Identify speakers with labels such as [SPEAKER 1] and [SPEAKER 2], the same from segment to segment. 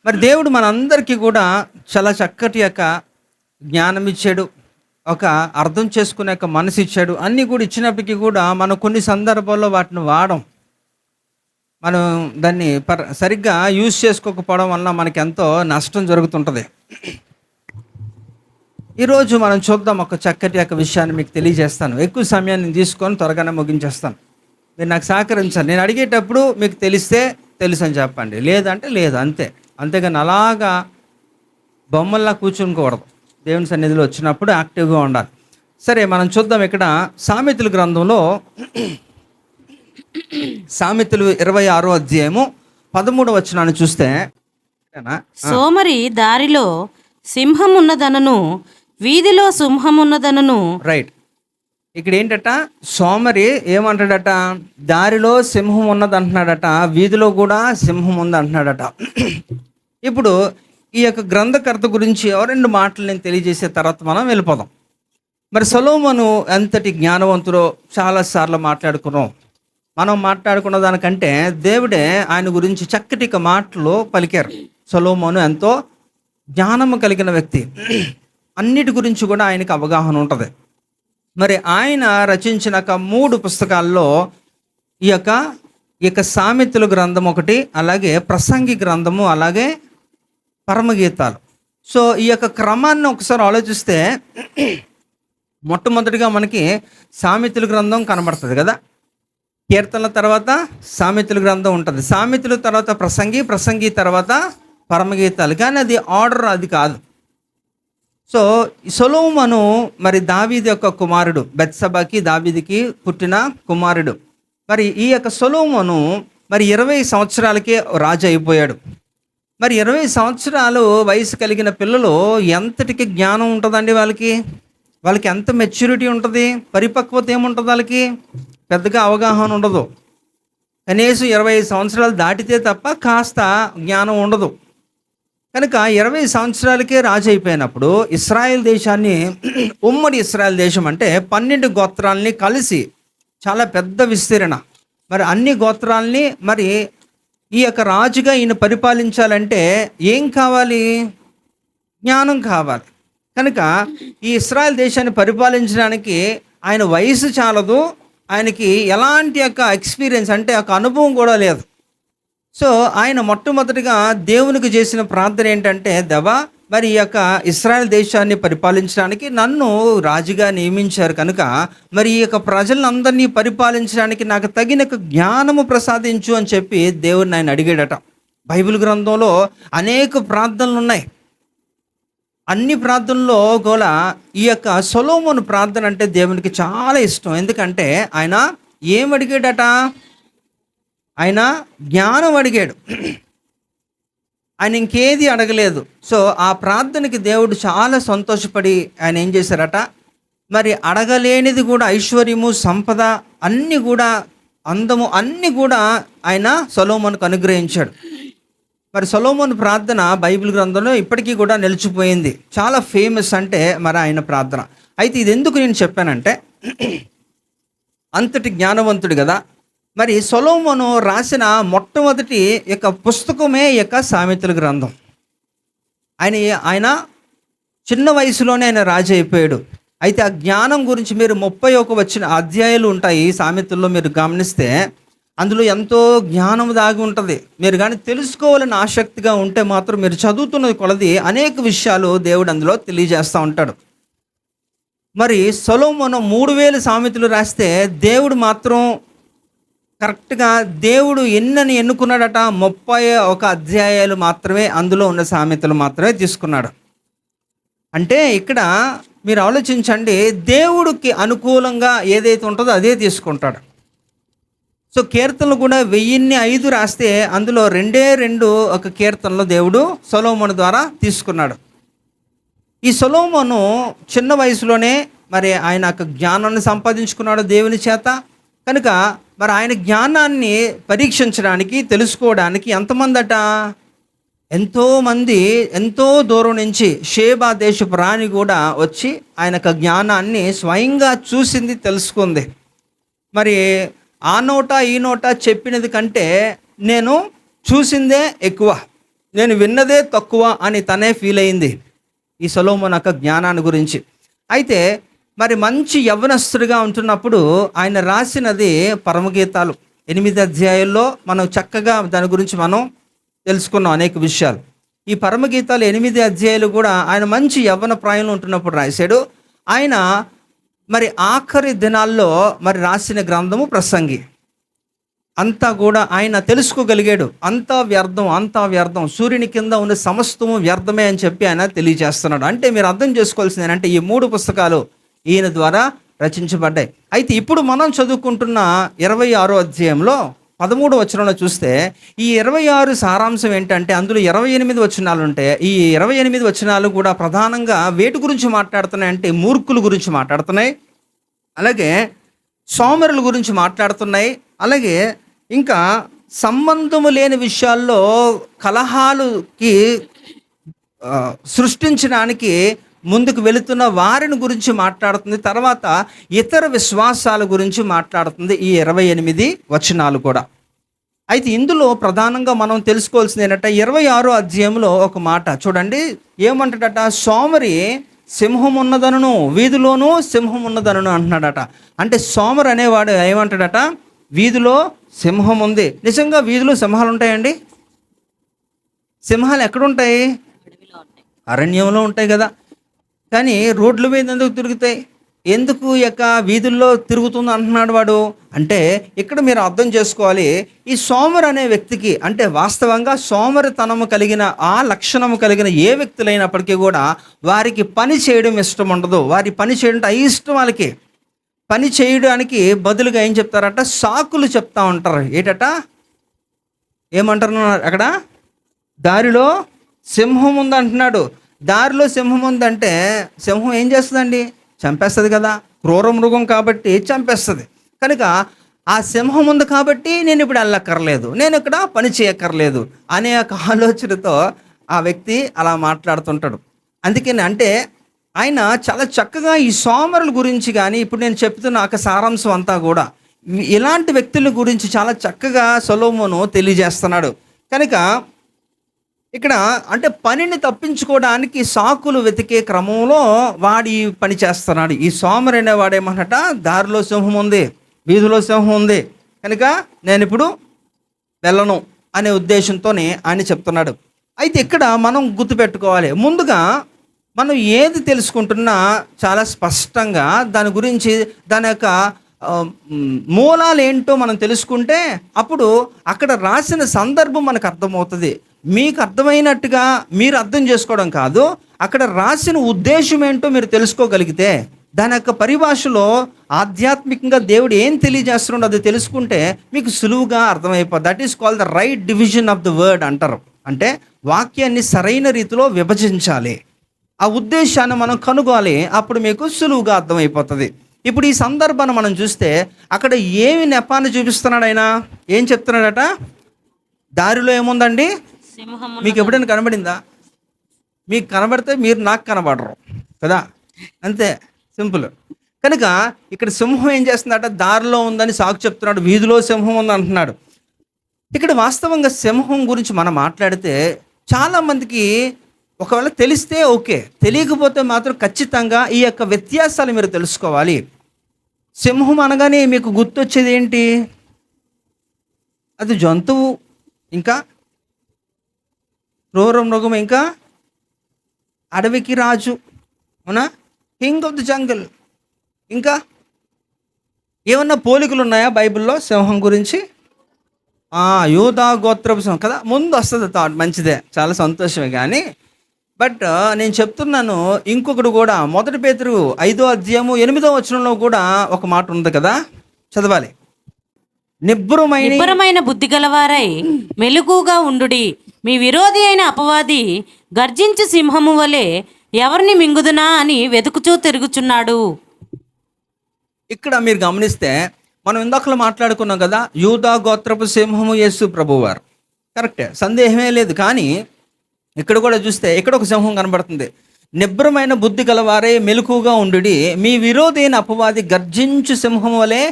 [SPEAKER 1] మరి దేవుడు మనందరికీ కూడా చాలా చక్కటి యొక్క జ్ఞానం ఇచ్చాడు, ఒక అర్థం చేసుకునే యొక్క మనసు ఇచ్చాడు. అన్నీ కూడా ఇచ్చినప్పటికీ కూడా మనం కొన్ని సందర్భాల్లో వాటిని వాడం, మనం దాన్ని సరిగ్గా యూజ్ చేసుకోకపోవడం వల్ల మనకి ఎంతో నష్టం జరుగుతుంటుంది. ఈరోజు మనం చూద్దాం, ఒక చక్కటి యొక్క విషయాన్ని మీకు తెలియజేస్తాను. ఎక్కువ సమయాన్ని తీసుకొని త్వరగానే ముగించేస్తాను. మీరు నాకు సహకరించాలి. నేను అడిగేటప్పుడు మీకు తెలిస్తే తెలుసు అని చెప్పండి, లేదంటే లేదు, అంతే. అంతేగాని అలాగా బొమ్మల్లా కూర్చుకోకూడదు. దేవుని సన్నిధిలో వచ్చినప్పుడు యాక్టివ్గా ఉండాలి. సరే, మనం చూద్దాం. ఇక్కడ సామెతల గ్రంథంలో సామెతలు 26వ అధ్యాయము 13వ వచనాన్ని చూస్తే,
[SPEAKER 2] సోమరి దారిలో సింహం ఉన్నదనను, వీధిలో సింహం ఉన్నదనను.
[SPEAKER 1] రైట్. ఇక్కడ ఏంటట, సోమరి ఏమంటాడట, దారిలో సింహం ఉన్నది అంటున్నాడట, వీధిలో కూడా సింహం ఉంది అంటున్నాడట. ఇప్పుడు ఈ యొక్క గ్రంథకర్త గురించి రెండు మాటలు నేను తెలియజేసే తర్వాత మనం వెళ్ళిపోదాం. మరి సొలొమోను ఎంతటి జ్ఞానవంతుడో చాలాసార్లు మాట్లాడుకున్నాం. మనం మాట్లాడుకున్న దానికంటే దేవుడే ఆయన గురించి చక్కటి మాటలు పలికారు. సొలొమోను ఎంతో జ్ఞానము కలిగిన వ్యక్తి, అన్నిటి గురించి కూడా ఆయనకు అవగాహన ఉంటుంది. మరి ఆయన రచించిన 3 పుస్తకాల్లో ఈ యొక్క సామెతల గ్రంథం ఒకటి, అలాగే ప్రసంగి గ్రంథము, అలాగే పరమగీతాలు. సో ఈ యొక్క క్రమాన్ని ఒకసారి ఆలోచిస్తే మొట్టమొదటిగా మనకి సామెతల గ్రంథం కనబడుతుంది కదా. కీర్తనల తర్వాత సామెతల గ్రంథం ఉంటుంది, సామెతల తర్వాత ప్రసంగి తర్వాత పరమగీతాలు. కానీ అది ఆర్డర్ అది కాదు. సో సొలొమోను మరి దావీదు యొక్క కుమారుడు, బెత్షెబకి దావీదుకి పుట్టిన కుమారుడు. మరి ఈ యొక్క సొలొమోను మరి 20 సంవత్సరాలకే రాజు అయిపోయాడు. మరి 20 సంవత్సరాలు వయసు కలిగిన పిల్లలు ఎంతటికి జ్ఞానం ఉంటుందండి వాళ్ళకి ఎంత మెచ్యూరిటీ ఉంటుంది, పరిపక్వత ఏముంటుంది, వాళ్ళకి పెద్దగా అవగాహన ఉండదు. కనీసం 25 సంవత్సరాలు దాటితే తప్ప కాస్త జ్ఞానం ఉండదు. కనుక 20 సంవత్సరాలకే రాజు అయిపోయినప్పుడు ఇశ్రాయేల్ దేశాన్ని, ఉమ్మడి ఇశ్రాయేల్ దేశం అంటే 12 గోత్రాలని కలిసి చాలా పెద్ద విస్తీరణ. మరి అన్ని గోత్రాలని మరి ఈ యొక్క రాజుగా ఈయన పరిపాలించాలంటే ఏం కావాలి, జ్ఞానం కావాలి. కనుక ఈ ఇశ్రాయేల్ దేశాన్ని పరిపాలించడానికి ఆయన వయసు చాలదు, ఆయనకి ఎలాంటి యొక్క ఎక్స్పీరియన్స్ అంటే ఒక అనుభవం కూడా లేదు. సో ఆయన మొట్టమొదటిగా దేవునికి చేసిన ప్రార్థన ఏంటంటే, దేవా మరి ఈ యొక్క ఇశ్రాయేల్ దేశాన్ని పరిపాలించడానికి నన్ను రాజుగా నియమించారు కనుక మరి ఈ యొక్క ప్రజలందరినీ పరిపాలించడానికి నాకు తగిన జ్ఞానము ప్రసాదించు అని చెప్పి దేవుడిని ఆయన అడిగాడట. బైబిల్ గ్రంథంలో అనేక ప్రార్థనలు ఉన్నాయి. అన్ని ప్రార్థనల్లో కూడా ఈ యొక్క సొలొమోను ప్రార్థన అంటే దేవునికి చాలా ఇష్టం. ఎందుకంటే ఆయన ఏం అడిగాడట, ఆయన జ్ఞానం అడిగాడు, ఆయన ఇంకేది అడగలేదు. సో ఆ ప్రార్థనకి దేవుడు చాలా సంతోషపడి ఆయన ఏం చేశారట, మరి అడగలేనిది కూడా, ఐశ్వర్యము, సంపద, అన్నీ కూడా, అందము అన్నీ కూడా ఆయన సొలొమోనుకు అనుగ్రహించాడు. మరి సొలొమోను ప్రార్థన బైబిల్ గ్రంథంలో ఇప్పటికీ కూడా నిలిచిపోయింది, చాలా ఫేమస్ అంటే మరి ఆయన ప్రార్థన. అయితే ఇది ఎందుకు నేను చెప్పానంటే, అంతటి జ్ఞానవంతుడు కదా. మరి సొలొమోను రాసిన మొట్టమొదటి యొక్క పుస్తకమే యొక్క సామెతల గ్రంథం. ఆయన చిన్న వయసులోనే ఆయన రాజు అయిపోయాడు. అయితే ఆ జ్ఞానం గురించి మీరు 31 అధ్యాయాలు ఉంటాయి సామెతల్లో, మీరు గమనిస్తే అందులో ఎంతో జ్ఞానం దాగి ఉంటుంది. మీరు కానీ తెలుసుకోవాలని ఆసక్తిగా ఉంటే మాత్రం మీరు చదువుతున్న కొలది అనేక విషయాలు దేవుడు అందులో తెలియజేస్తూ ఉంటాడు. మరి సొలొమోను 3000 సామెతలు రాస్తే దేవుడు మాత్రం కరెక్ట్గా దేవుడు ఎన్నుకున్నాడట, 31 అధ్యాయాలు మాత్రమే అందులో ఉన్న సామెతలు మాత్రమే తీసుకున్నాడు. అంటే ఇక్కడ మీరు ఆలోచించండి, దేవుడికి అనుకూలంగా ఏదైతే ఉంటుందో అదే తీసుకుంటాడు. సో కీర్తనలు కూడా 1005 రాస్తే అందులో 2 ఒక కీర్తనలో దేవుడు సొలొమోను ద్వారా తీసుకున్నాడు. ఈ సొలొమోను చిన్న వయసులోనే మరి ఆయన జ్ఞానాన్ని సంపాదించుకున్నాడు దేవుని చేత. కనుక మరి ఆయన జ్ఞానాన్ని పరీక్షించడానికి, తెలుసుకోవడానికి ఎంతమందట, ఎంతోమంది ఎంతో దూరం నుంచి షేబా దేశపు రాణి కూడా వచ్చి ఆయన జ్ఞానాన్ని స్వయంగా చూసింది, తెలుసుకుంది. మరి ఆ నోట ఈ నోట చెప్పినది కంటే నేను చూసిందే ఎక్కువ, నేను విన్నదే తక్కువ అని తనే ఫీల్ అయింది ఈ సొలొమోను యొక్క జ్ఞానాన్ని గురించి. అయితే మరి మంచి యవ్వనస్తుడిగా ఉంటున్నప్పుడు ఆయన రాసినది పరమగీతాలు 8 అధ్యాయాల్లో మనం చక్కగా దాని గురించి మనం తెలుసుకున్నాం అనేక విషయాలు. ఈ పరమగీతాలు 8 అధ్యాయాలు కూడా ఆయన మంచి యవ్వన ప్రాయంలో ఉంటున్నప్పుడు రాశాడు. ఆయన మరి ఆఖరి దినాల్లో మరి రాసిన గ్రంథము ప్రసంగి. అంతా కూడా ఆయన తెలుసుకోగలిగాడు, అంతా వ్యర్థం, అంతా వ్యర్థం, సూర్యుని కింద ఉన్న సమస్తము వ్యర్థమే అని చెప్పి ఆయన తెలియజేస్తున్నాడు. అంటే మీరు అర్థం చేసుకోవాల్సింది ఏంటంటే ఈ 3 పుస్తకాలు ఈయన ద్వారా రచించబడ్డాయి. అయితే ఇప్పుడు మనం చదువుకుంటున్న 26వ అధ్యాయంలో 13వ వచనంలో చూస్తే ఈ 26 సారాంశం ఏంటంటే అందులో 28 వచనాలు ఉంటాయి. ఈ 28 వచనాలు కూడా ప్రధానంగా వేటి గురించి మాట్లాడుతున్నాయి అంటే మూర్ఖుల గురించి మాట్లాడుతున్నాయి, అలాగే సోమరుల గురించి మాట్లాడుతున్నాయి, అలాగే ఇంకా సంబంధము లేని విషయాల్లో కలహాలుకి సృష్టించడానికి ముందుకు వెళుతున్న వారిని గురించి మాట్లాడుతుంది. తర్వాత ఇతర విశ్వాసాల గురించి మాట్లాడుతుంది ఈ 28 వచనాలు కూడా. అయితే ఇందులో ప్రధానంగా మనం తెలుసుకోవాల్సింది ఏంటంటే 26వ అధ్యాయంలో ఒక మాట చూడండి, ఏమంటాడట, సోమరి సింహం ఉన్నదనును వీధిలోనూ సింహం ఉన్నదనును అంటున్నాడట. అంటే సోమరు అనేవాడు ఏమంటాడట, వీధిలో సింహం ఉంది. నిజంగా వీధిలో సింహాలు ఉంటాయండి? సింహాలు ఎక్కడుంటాయి? అరణ్యంలో ఉంటాయి కదా. కానీ రోడ్ల మీద ఎందుకు తిరుగుతాయి? ఎందుకు యొక్క వీధుల్లో తిరుగుతుంది అంటున్నాడు వాడు అంటే ఇక్కడ మీరు అర్థం చేసుకోవాలి. ఈ సోమరు అనే వ్యక్తికి అంటే వాస్తవంగా సోమరితనము కలిగిన ఆ లక్షణము కలిగిన ఏ వ్యక్తులైనప్పటికీ కూడా వారికి పని చేయడం ఇష్టం ఉండదు. వారి పని చేయడం అయిష్టం. వాళ్ళకి పని చేయడానికి బదులుగా ఏం చెప్తారట, సాకులు చెప్తా ఉంటారు. ఏటట, ఏమంటారు అక్కడ, దారిలో సింహం ఉంది అంటున్నాడు. దారిలో సింహం ఉందంటే సింహం ఏం చేస్తుందండి? చంపేస్తుంది కదా. క్రూర మృగం కాబట్టి చంపేస్తుంది. కనుక ఆ సింహం ఉంది కాబట్టి నేను ఇప్పుడు వెళ్ళక్కర్లేదు, నేను ఇక్కడ పని చేయక్కర్లేదు అనే ఒక ఆలోచనతో ఆ వ్యక్తి అలా మాట్లాడుతుంటాడు. అందుకని అంటే ఆయన చాలా చక్కగా ఈ సోమరుల గురించి కానీ ఇప్పుడు నేను చెప్తున్న ఒక సారాంశం అంతా కూడా ఇలాంటి వ్యక్తుల గురించి చాలా చక్కగా సొలొమోను తెలియజేస్తున్నాడు. కనుక ఇక్కడ అంటే పనిని తప్పించుకోవడానికి సాకులు వెతికే క్రమంలో వాడి పని చేస్తున్నాడు. ఈ సోమరు అనేవాడు ఏమన్నట, దారిలో సింహం ఉంది, వీధిలో సింహం ఉంది, కనుక నేను ఇప్పుడు వెళ్ళను అనే ఉద్దేశంతోనే ఆయన చెప్తున్నాడు. అయితే ఇక్కడ మనం గుర్తుపెట్టుకోవాలి, ముందుగా మనం ఏది తెలుసుకుంటున్నా చాలా స్పష్టంగా దాని గురించి దాని యొక్క మూలాలు ఏంటో మనం తెలుసుకుంటే అప్పుడు అక్కడ రాసిన సందర్భం మనకు అర్థమవుతుంది. మీకు అర్థమైనట్టుగా మీరు అర్థం చేసుకోవడం కాదు, అక్కడ రాసిన ఉద్దేశం ఏంటో మీరు తెలుసుకోగలిగితే దాని యొక్క పరిభాషలో ఆధ్యాత్మికంగా దేవుడు ఏం తెలియజేస్తున్నాడో అది తెలుసుకుంటే మీకు సులువుగా అర్థమైపోతుంది. That is called the right division of the word అంటారు. అంటే వాక్యాన్ని సరైన రీతిలో విభజించాలి, ఆ ఉద్దేశాన్ని మనం కనుగొనాలి, అప్పుడు మీకు సులువుగా అర్థమైపోతుంది. ఇప్పుడు ఈ సందర్భాన్ని మనం చూస్తే అక్కడ ఏమి నెపాన్ని చూపిస్తున్నాడు ఆయన, ఏం చెప్తున్నాడట, దారిలో ఏముందండి? మీకు ఎప్పుడైనా కనబడిందా? మీకు కనబడితే మీరు నాకు కనబడరు కదా, అంతే సింపుల్. కనుక ఇక్కడ సింహం ఏం చేస్తుందట, దారిలో ఉందని సాకు చెప్తున్నాడు, వీధిలో సింహం ఉంది అంటున్నాడు. ఇక్కడ వాస్తవంగా సింహం గురించి మనం మాట్లాడితే చాలామందికి ఒకవేళ తెలిస్తే ఓకే, తెలియకపోతే మాత్రం ఖచ్చితంగా ఈ యొక్క వ్యత్యాసాలు మీరు తెలుసుకోవాలి. సింహం అనగానే మీకు గుర్తొచ్చేది ఏంటి? అది జంతువు, ఇంకా క్రూర మృగం, ఇంకా అడవికి రాజు, అవునా, కింగ్ ఆఫ్ ది జంగల్. ఇంకా ఏమన్నా పోలికలు ఉన్నాయా బైబిల్లో సింహం గురించి? యూదా గోత్రపు సింహం కదా ముందు వస్తుంది థాట్, మంచిదే, చాలా సంతోషమే. కానీ బట్ నేను చెప్తున్నాను ఇంకొకటి కూడా, 1 పేతురు 5వ అధ్యాయము 8వ వచనంలో కూడా ఒక మాట ఉంది కదా, చదవాలి.
[SPEAKER 2] నిబ్బరమైన బుద్ధి గలవారై మెలకుగా ఉండుడి, మీ విరోధి అయిన అపవాది గర్జించి సింహము వలె ఎవరిని మింగుదునా అని వెతుకుచూ తిరుగుచున్నాడు.
[SPEAKER 1] ఇక్కడ మీరు గమనిస్తే మనం ఇందాకలో మాట్లాడుకున్నాం కదా, యూదా గోత్రపు సింహము యేసు ప్రభువారు, కరెక్టే, సందేహమే లేదు. కానీ ఇక్కడ కూడా చూస్తే ఇక్కడ ఒక సింహం కనబడుతుంది. నిబ్బరమైన బుద్ధి గలవారే మెలకుగా ఉండుడి, మీ విరోధి అయిన అపవాది గర్జించు సింహం వలె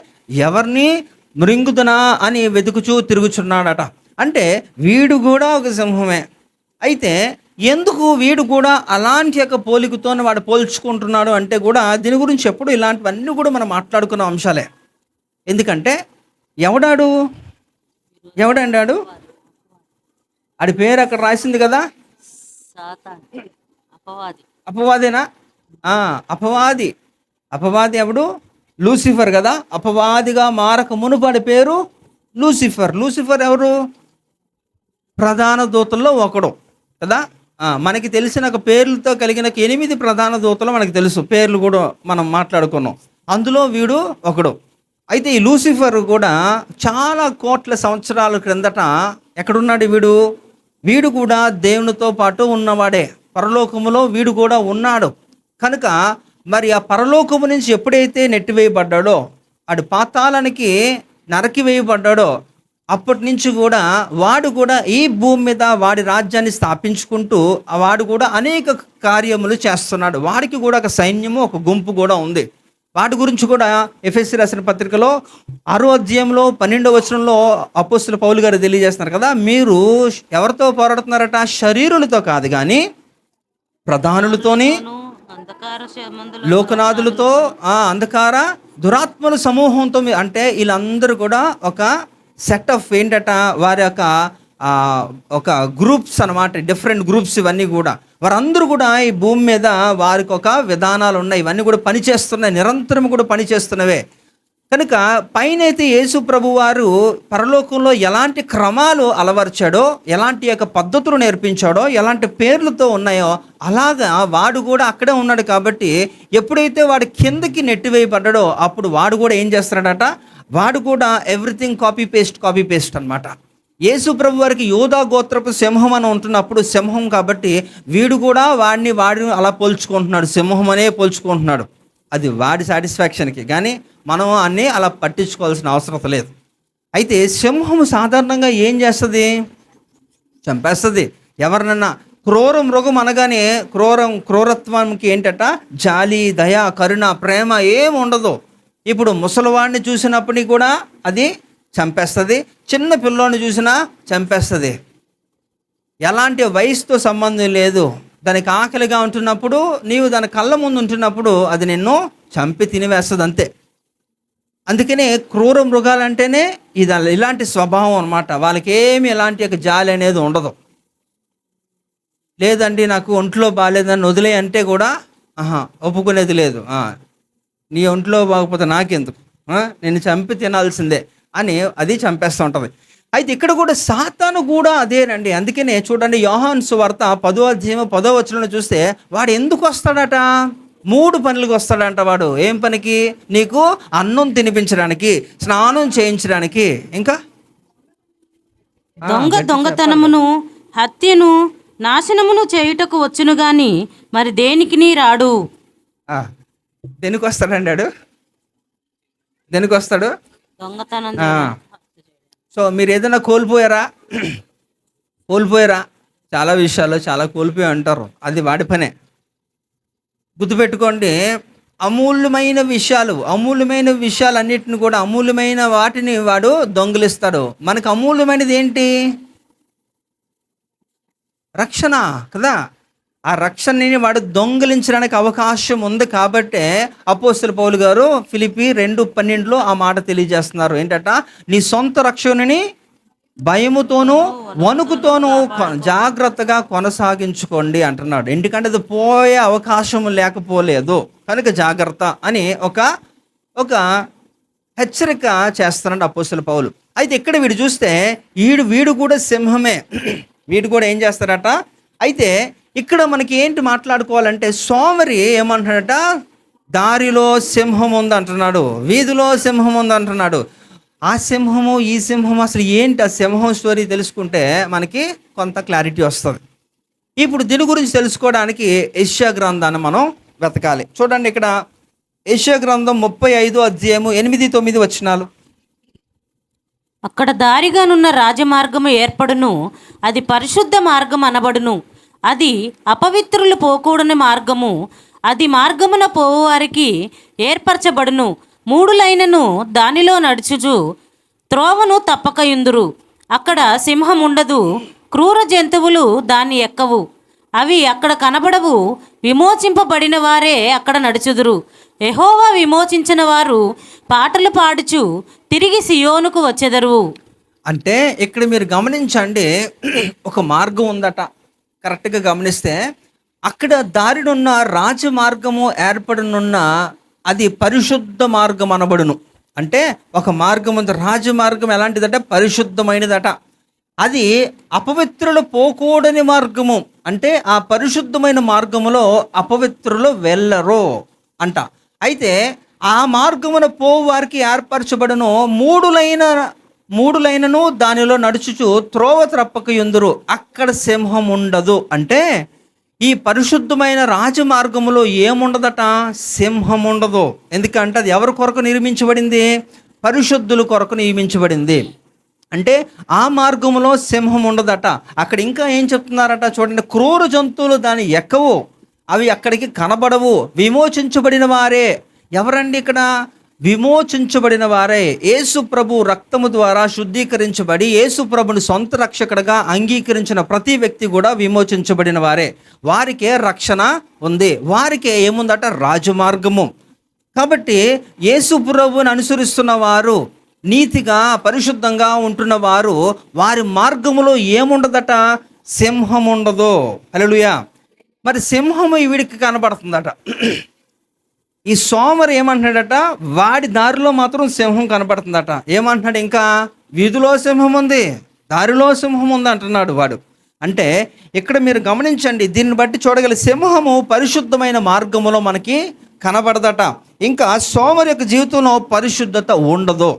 [SPEAKER 1] ఎవరిని మృంగుదునా అని వెతుకుచూ తిరుగుచున్నాడట. అంటే వీడు కూడా ఒక సింహమే. అయితే ఎందుకు వీడు కూడా అలాంటి యొక్క పోలికతో వాడు పోల్చుకుంటున్నాడు అంటే కూడా దీని గురించి ఎప్పుడు ఇలాంటివన్నీ కూడా మనం మాట్లాడుకున్న అంశాలే. ఎందుకంటే ఎవడండాడు ఆడి పేరు అక్కడ రాసింది కదా, అపవాదేనా? అపవాది ఎవడు? లూసిఫర్ కదా. అపవాదిగా మారక మునుపడి పేరు లూసిఫర్. లూసిఫర్ ఎవరు? ప్రధాన దూతల్లో ఒకడు కదా. మనకి తెలిసిన ఒక పేర్లతో కలిగిన 8 ప్రధాన దూతలు మనకు తెలుసు, పేర్లు కూడా మనం మాట్లాడుకున్నాం, అందులో వీడు ఒకడు. అయితే ఈ లూసిఫర్ కూడా చాలా కోట్ల సంవత్సరాల క్రిందట ఎక్కడున్నాడు వీడు కూడా దేవునితో పాటు ఉన్నవాడే, పరలోకములో వీడు కూడా ఉన్నాడు. కనుక మరి ఆ పరలోకము నుంచి ఎప్పుడైతే నెట్టివేయబడ్డాడో, ఆడు పాతాళానికి నరకి వేయబడ్డాడో, అప్పటి నుంచి కూడా వాడు కూడా ఈ భూమి మీద వాడి రాజ్యాన్ని స్థాపించుకుంటూ వాడు కూడా అనేక కార్యములు చేస్తున్నాడు. వాడికి కూడా ఒక సైన్యము, ఒక గుంపు కూడా ఉంది. వాటి గురించి కూడా ఎఫెసీ రాసిన పత్రికలో 6వ అధ్యాయంలో 12వ వచనంలో అపోస్తలుడు పౌలు గారు తెలియజేస్తున్నారు కదా, మీరు ఎవరితో పోరాడుతున్నారట? శరీరులతో కాదు కానీ ప్రధానులతోని, లోకనాథులతో, అంధకార దురాత్మల సమూహంతో. అంటే వీళ్ళందరూ కూడా ఒక సెట్ ఆఫ్ ఏంటట, వారి యొక్క ఒక గ్రూప్స్ అన్నమాట, డిఫరెంట్ గ్రూప్స్. ఇవన్నీ కూడా వారందరూ కూడా ఈ భూమి మీద వారికి ఒక విధానాలు ఉన్నాయి, ఇవన్నీ కూడా పనిచేస్తున్నాయి, నిరంతరం కూడా పనిచేస్తున్నవే. కనుక పైనైతే యేసు ప్రభు వారు పరలోకంలో ఎలాంటి క్రమాలు అలవర్చాడో, ఎలాంటి యొక్క పద్ధతులు నేర్పించాడో, ఎలాంటి పేర్లతో ఉన్నాయో అలాగా వాడు కూడా అక్కడే ఉన్నాడు. కాబట్టి ఎప్పుడైతే వాడు కిందకి నెట్టివేయబడ్డాడో అప్పుడు వాడు కూడా ఏం చేస్తున్నాడట, వాడు కూడా ఎవ్రీథింగ్ కాపీ పేస్ట్ అన్నమాట. యేసు ప్రభు వారికి యోధా గోత్రపు సింహం అని ఉంటున్నప్పుడు సింహం కాబట్టి వీడు కూడా వాడిని అలా పోల్చుకుంటున్నాడు, సింహం అనే పోల్చుకుంటున్నాడు. అది వాడి సాటిస్ఫాక్షన్కి, కానీ మనం అన్నీ అలా పట్టించుకోవాల్సిన అవసరం లేదు. అయితే సింహం సాధారణంగా ఏం చేస్తుంది? చంపేస్తుంది ఎవరినన్నా. క్రూర మృగం అనగానే క్రూరత్వానికి ఏంటట, జాలి, దయ, కరుణ, ప్రేమ ఏమి ఉండదు. ఇప్పుడు ముసలివాడిని చూసినప్పటికీ కూడా అది చంపేస్తుంది, చిన్న పిల్లోని చూసినా చంపేస్తుంది. ఎలాంటి వయసుతో సంబంధం లేదు. దానికి ఆకలిగా ఉంటున్నప్పుడు, నీవు దాని కళ్ళ ముందు ఉంటున్నప్పుడు అది నిన్ను చంపి తినివేస్తుంది, అంతే. అందుకనే క్రూర మృగాలంటేనే ఇలాంటి స్వభావం అన్నమాట. వాళ్ళకి ఏమి ఎలాంటి యొక్క జాలి అనేది ఉండదు. లేదండి నాకు ఒంట్లో బాగాలేదని వదిలే అంటే కూడా ఒప్పుకునేది లేదు. నీ ఒంట్లో బాగపోతే నాకెందుకు, నేను చంపి తినాల్సిందే అని అది చంపేస్తూ ఉంటుంది. అయితే ఇక్కడ కూడా సాతాను కూడా అదేనండి. అందుకనే చూడండి, యోహాను సువార్త 10వ అధ్యాయం 10వ వచనంలో చూస్తే వాడు ఎందుకు వస్తాడట? 3 పనులకు వస్తాడంట. వాడు ఏం పనికి? నీకు అన్నం తినిపించడానికి, స్నానం చేయించడానికి, ఇంకా
[SPEAKER 2] దొంగతనమును, హత్యను, నాశనమును చేయుటకు వచ్చును గాని మరి దేనికి రాడు.
[SPEAKER 1] దేనికి వస్తాడండి వాడు? దేనికి వస్తాడు?
[SPEAKER 2] దొంగతనం.
[SPEAKER 1] సో మీరు ఏదైనా కోల్పోయారా? చాలా విషయాల్లో చాలా కోల్పోయి అంటారు, అది వాడి పనే. గుర్తుపెట్టుకోండి, అమూల్యమైన విషయాలన్నిటిని కూడా, అమూల్యమైన వాటిని వాడు దొంగిలిస్తాడు. మనకు అమూల్యమైనది ఏంటి? రక్షణ కదా. ఆ రక్షణని వాడు దొంగిలించడానికి అవకాశం ఉంది. కాబట్టే అపోస్తలుడు పౌలు గారు ఫిలిప్పీ 2:12 ఆ మాట తెలియజేస్తున్నారు. ఏంటట, నీ సొంత రక్షణని భయముతోనూ వణుకుతోనూ జాగ్రత్తగా కొనసాగించుకోండి అంటున్నాడు. ఎందుకంటే అది పోయే అవకాశం లేకపోలేదు కనుక జాగ్రత్త అని ఒక హెచ్చరిక చేస్తున్నాడు అపోస్తలుడు పౌలు. అయితే ఇక్కడ వీడు చూస్తే వీడు కూడా సింహమే. వీడు కూడా ఏం చేస్తారట? అయితే ఇక్కడ మనకి ఏంటి మాట్లాడుకోవాలంటే, సోమరి ఏమంటున్నాడట, దారిలో సింహం ఉంది అంటున్నాడు, వీధిలో సింహం ఉంది అంటున్నాడు. ఆ సింహము ఈ సింహము అసలు ఏంటి? ఆ సింహం స్టోరీ తెలుసుకుంటే మనకి కొంత క్లారిటీ వస్తుంది. ఇప్పుడు దీని గురించి తెలుసుకోవడానికి యెషయా గ్రంథాన్ని మనం వెతకాలి. చూడండి, ఇక్కడ యెషయా గ్రంథం 35వ అధ్యాయము 8-9 వచనాలు.
[SPEAKER 2] అక్కడ దారిగానున్న రాజమార్గము ఏర్పడును, అది పరిశుద్ధ మార్గం అనబడును. అది అపవిత్రులు పోకూడని మార్గము, అది మార్గమున పోవారికి ఏర్పరచబడును. 3 లైనను దానిలో నడుచుచు త్రోవను తప్పకయుందురు. అక్కడ సింహం ఉండదు, క్రూర జంతువులు దాన్ని ఎక్కవు, అవి అక్కడ కనబడవు. విమోచింపబడిన వారే అక్కడ నడుచుదురు. యెహోవా విమోచించిన వారు పాటలు పాడుచు తిరిగి సియోనుకు వచ్చెదరు.
[SPEAKER 1] అంటే ఇక్కడ మీరు గమనించండి, ఒక మార్గం ఉందట. కరెక్ట్గా గమనిస్తే అక్కడ దారినున్న రాజమార్గము ఏర్పడనున్న అది పరిశుద్ధ మార్గం అనబడును. అంటే ఒక మార్గం ఉంది, రాజమార్గం ఎలాంటిదట? పరిశుద్ధమైనదట. అది అపవిత్రులు పోకూడని మార్గము. అంటే ఆ పరిశుద్ధమైన మార్గములో అపవిత్రులు వెళ్ళరు అంట. అయితే ఆ మార్గమున పోవు వారికి ఏర్పరచబడును మూడు లైనను దానిలో నడుచుచు త్రోవ త్రప్పక యుందురు, అక్కడ సింహం ఉండదు. అంటే ఈ పరిశుద్ధమైన రాజమార్గములో ఏముండదట? సింహం ఉండదు. ఎందుకంటే అది ఎవరి కొరకు నిర్మించబడింది? పరిశుద్ధుల కొరకు నియమించబడింది. అంటే ఆ మార్గంలో సింహం ఉండదట. అక్కడ ఇంకా ఏం చెప్తున్నారట చూడండి, క్రూర జంతువులు దాన్ని ఎక్కవు, అవి అక్కడికి కనబడవు. విమోచించబడిన వారే ఎవరండి ఇక్కడ? విమోచించబడిన వారే, యేసు ప్రభు రక్తము ద్వారా శుద్ధీకరించబడి యేసు ప్రభుని సొంత రక్షకుడిగా అంగీకరించిన ప్రతి వ్యక్తి కూడా విమోచించబడిన వారే. వారికే రక్షణ ఉంది, వారికే ఏముందట? రాజమార్గము. కాబట్టి యేసు ప్రభువుని అనుసరిస్తున్న వారు, నీతిగా పరిశుద్ధంగా ఉంటున్న వారు, వారి మార్గములో ఏముండదట? సింహం ఉండదు. హల్లెలూయా. మరి సింహము వీడికి కనబడుతుందట. ఈ సోమరు ఏమంటున్నాడట? వాడి దారిలో మాత్రం సింహం కనబడుతుందట. ఏమంటున్నాడు? ఇంకా వీధిలో సింహం ఉంది, దారిలో సింహం ఉంది అంటున్నాడు వాడు. అంటే ఇక్కడ మీరు గమనించండి, దీన్ని బట్టి చూడగల సింహము పరిశుద్ధమైన మార్గములో మనకి కనబడదట. ఇంకా సోమరు యొక్క జీవితంలో పరిశుద్ధత ఉండదు.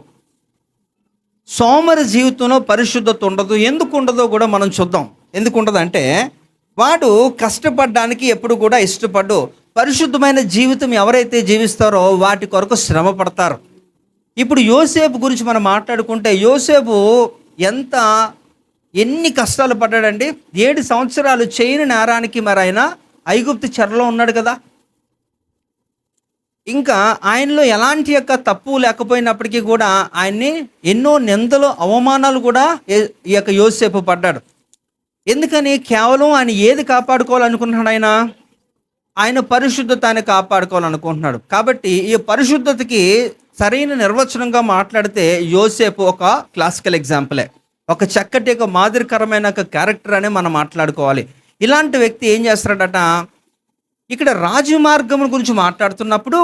[SPEAKER 1] సోమరి జీవితంలో పరిశుద్ధత ఉండదు. ఎందుకు ఉండదో కూడా మనం చూద్దాం. ఎందుకు ఉండదు అంటే, వాడు కష్టపడడానికి ఎప్పుడు కూడా ఇష్టపడ్డు. పరిశుద్ధమైన జీవితం ఎవరైతే జీవిస్తారో వాటి కొరకు శ్రమ పడతారు. ఇప్పుడు యోసేపు గురించి మనం మాట్లాడుకుంటే, యోసేపు ఎన్ని కష్టాలు పడ్డాడండి. 7 సంవత్సరాలు చేయని నేరానికి మరి ఆయన ఐగుప్తు చెరలో ఉన్నాడు కదా. ఇంకా ఆయనలో ఎలాంటి యొక్క తప్పు లేకపోయినప్పటికీ కూడా ఆయన్ని ఎన్నో నిందలు అవమానాలు కూడా ఈ యొక్క యోసేపు పడ్డాడు. ఎందుకని? కేవలం ఆయన ఏది కాపాడుకోవాలనుకుంటున్నాడు? ఆయన పరిశుద్ధతని కాపాడుకోవాలనుకుంటున్నాడు. కాబట్టి ఈ పరిశుద్ధతకి సరైన నిర్వచనంగా మాట్లాడితే యోసేపు ఒక క్లాసికల్ ఎగ్జాంపులే, ఒక చక్కటి ఒక మాదిరికరమైన ఒక క్యారెక్టర్ అనే మనం మాట్లాడుకోవాలి. ఇలాంటి వ్యక్తి ఏం చేస్తాడట? ఇక్కడ రాజమార్గం గురించి మాట్లాడుతున్నప్పుడు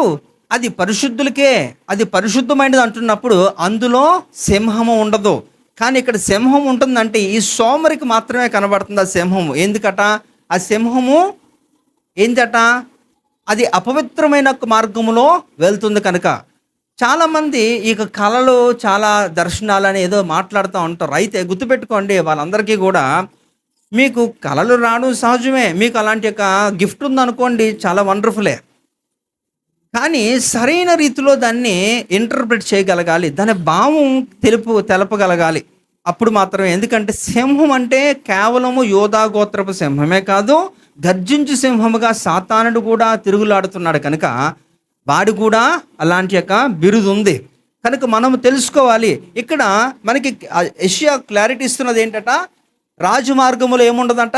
[SPEAKER 1] అది పరిశుద్ధులకే, అది పరిశుద్ధమైనది అంటున్నప్పుడు అందులో సింహము ఉండదు. కానీ ఇక్కడ సింహం ఉంటుందంటే ఈ సోమరికి మాత్రమే కనబడుతుంది ఆ సింహము. ఎందుకట? ఆ సింహము ఏంటట? అది అపవిత్రమైన మార్గములో వెళ్తుంది కనుక. చాలామంది ఈ కళలు, చాలా దర్శనాలని ఏదో మాట్లాడుతూ ఉంటారు. అయితే గుర్తుపెట్టుకోండి, వాళ్ళందరికీ కూడా మీకు కళలు రావడం సహజమే. మీకు అలాంటి యొక్క గిఫ్ట్ ఉందనుకోండి, చాలా వండర్ఫులే. కానీ సరైన రీతిలో దాన్ని ఇంటర్ప్రిట్ చేయగలగాలి, దాని భావం తెలపగలగాలి. అప్పుడు మాత్రమే. ఎందుకంటే సింహం అంటే కేవలము యోధా గోత్రపు సింహమే కాదు, గర్జించు సింహముగా సాతానుడు కూడా తిరుగులాడుతున్నాడు కనుక వాడు కూడా అలాంటి యొక్క బిరుదు ఉంది కనుక మనం తెలుసుకోవాలి. ఇక్కడ మనకి యెషయా క్లారిటీ ఇస్తున్నది ఏంటట? రాజమార్గములో ఏముండదంట?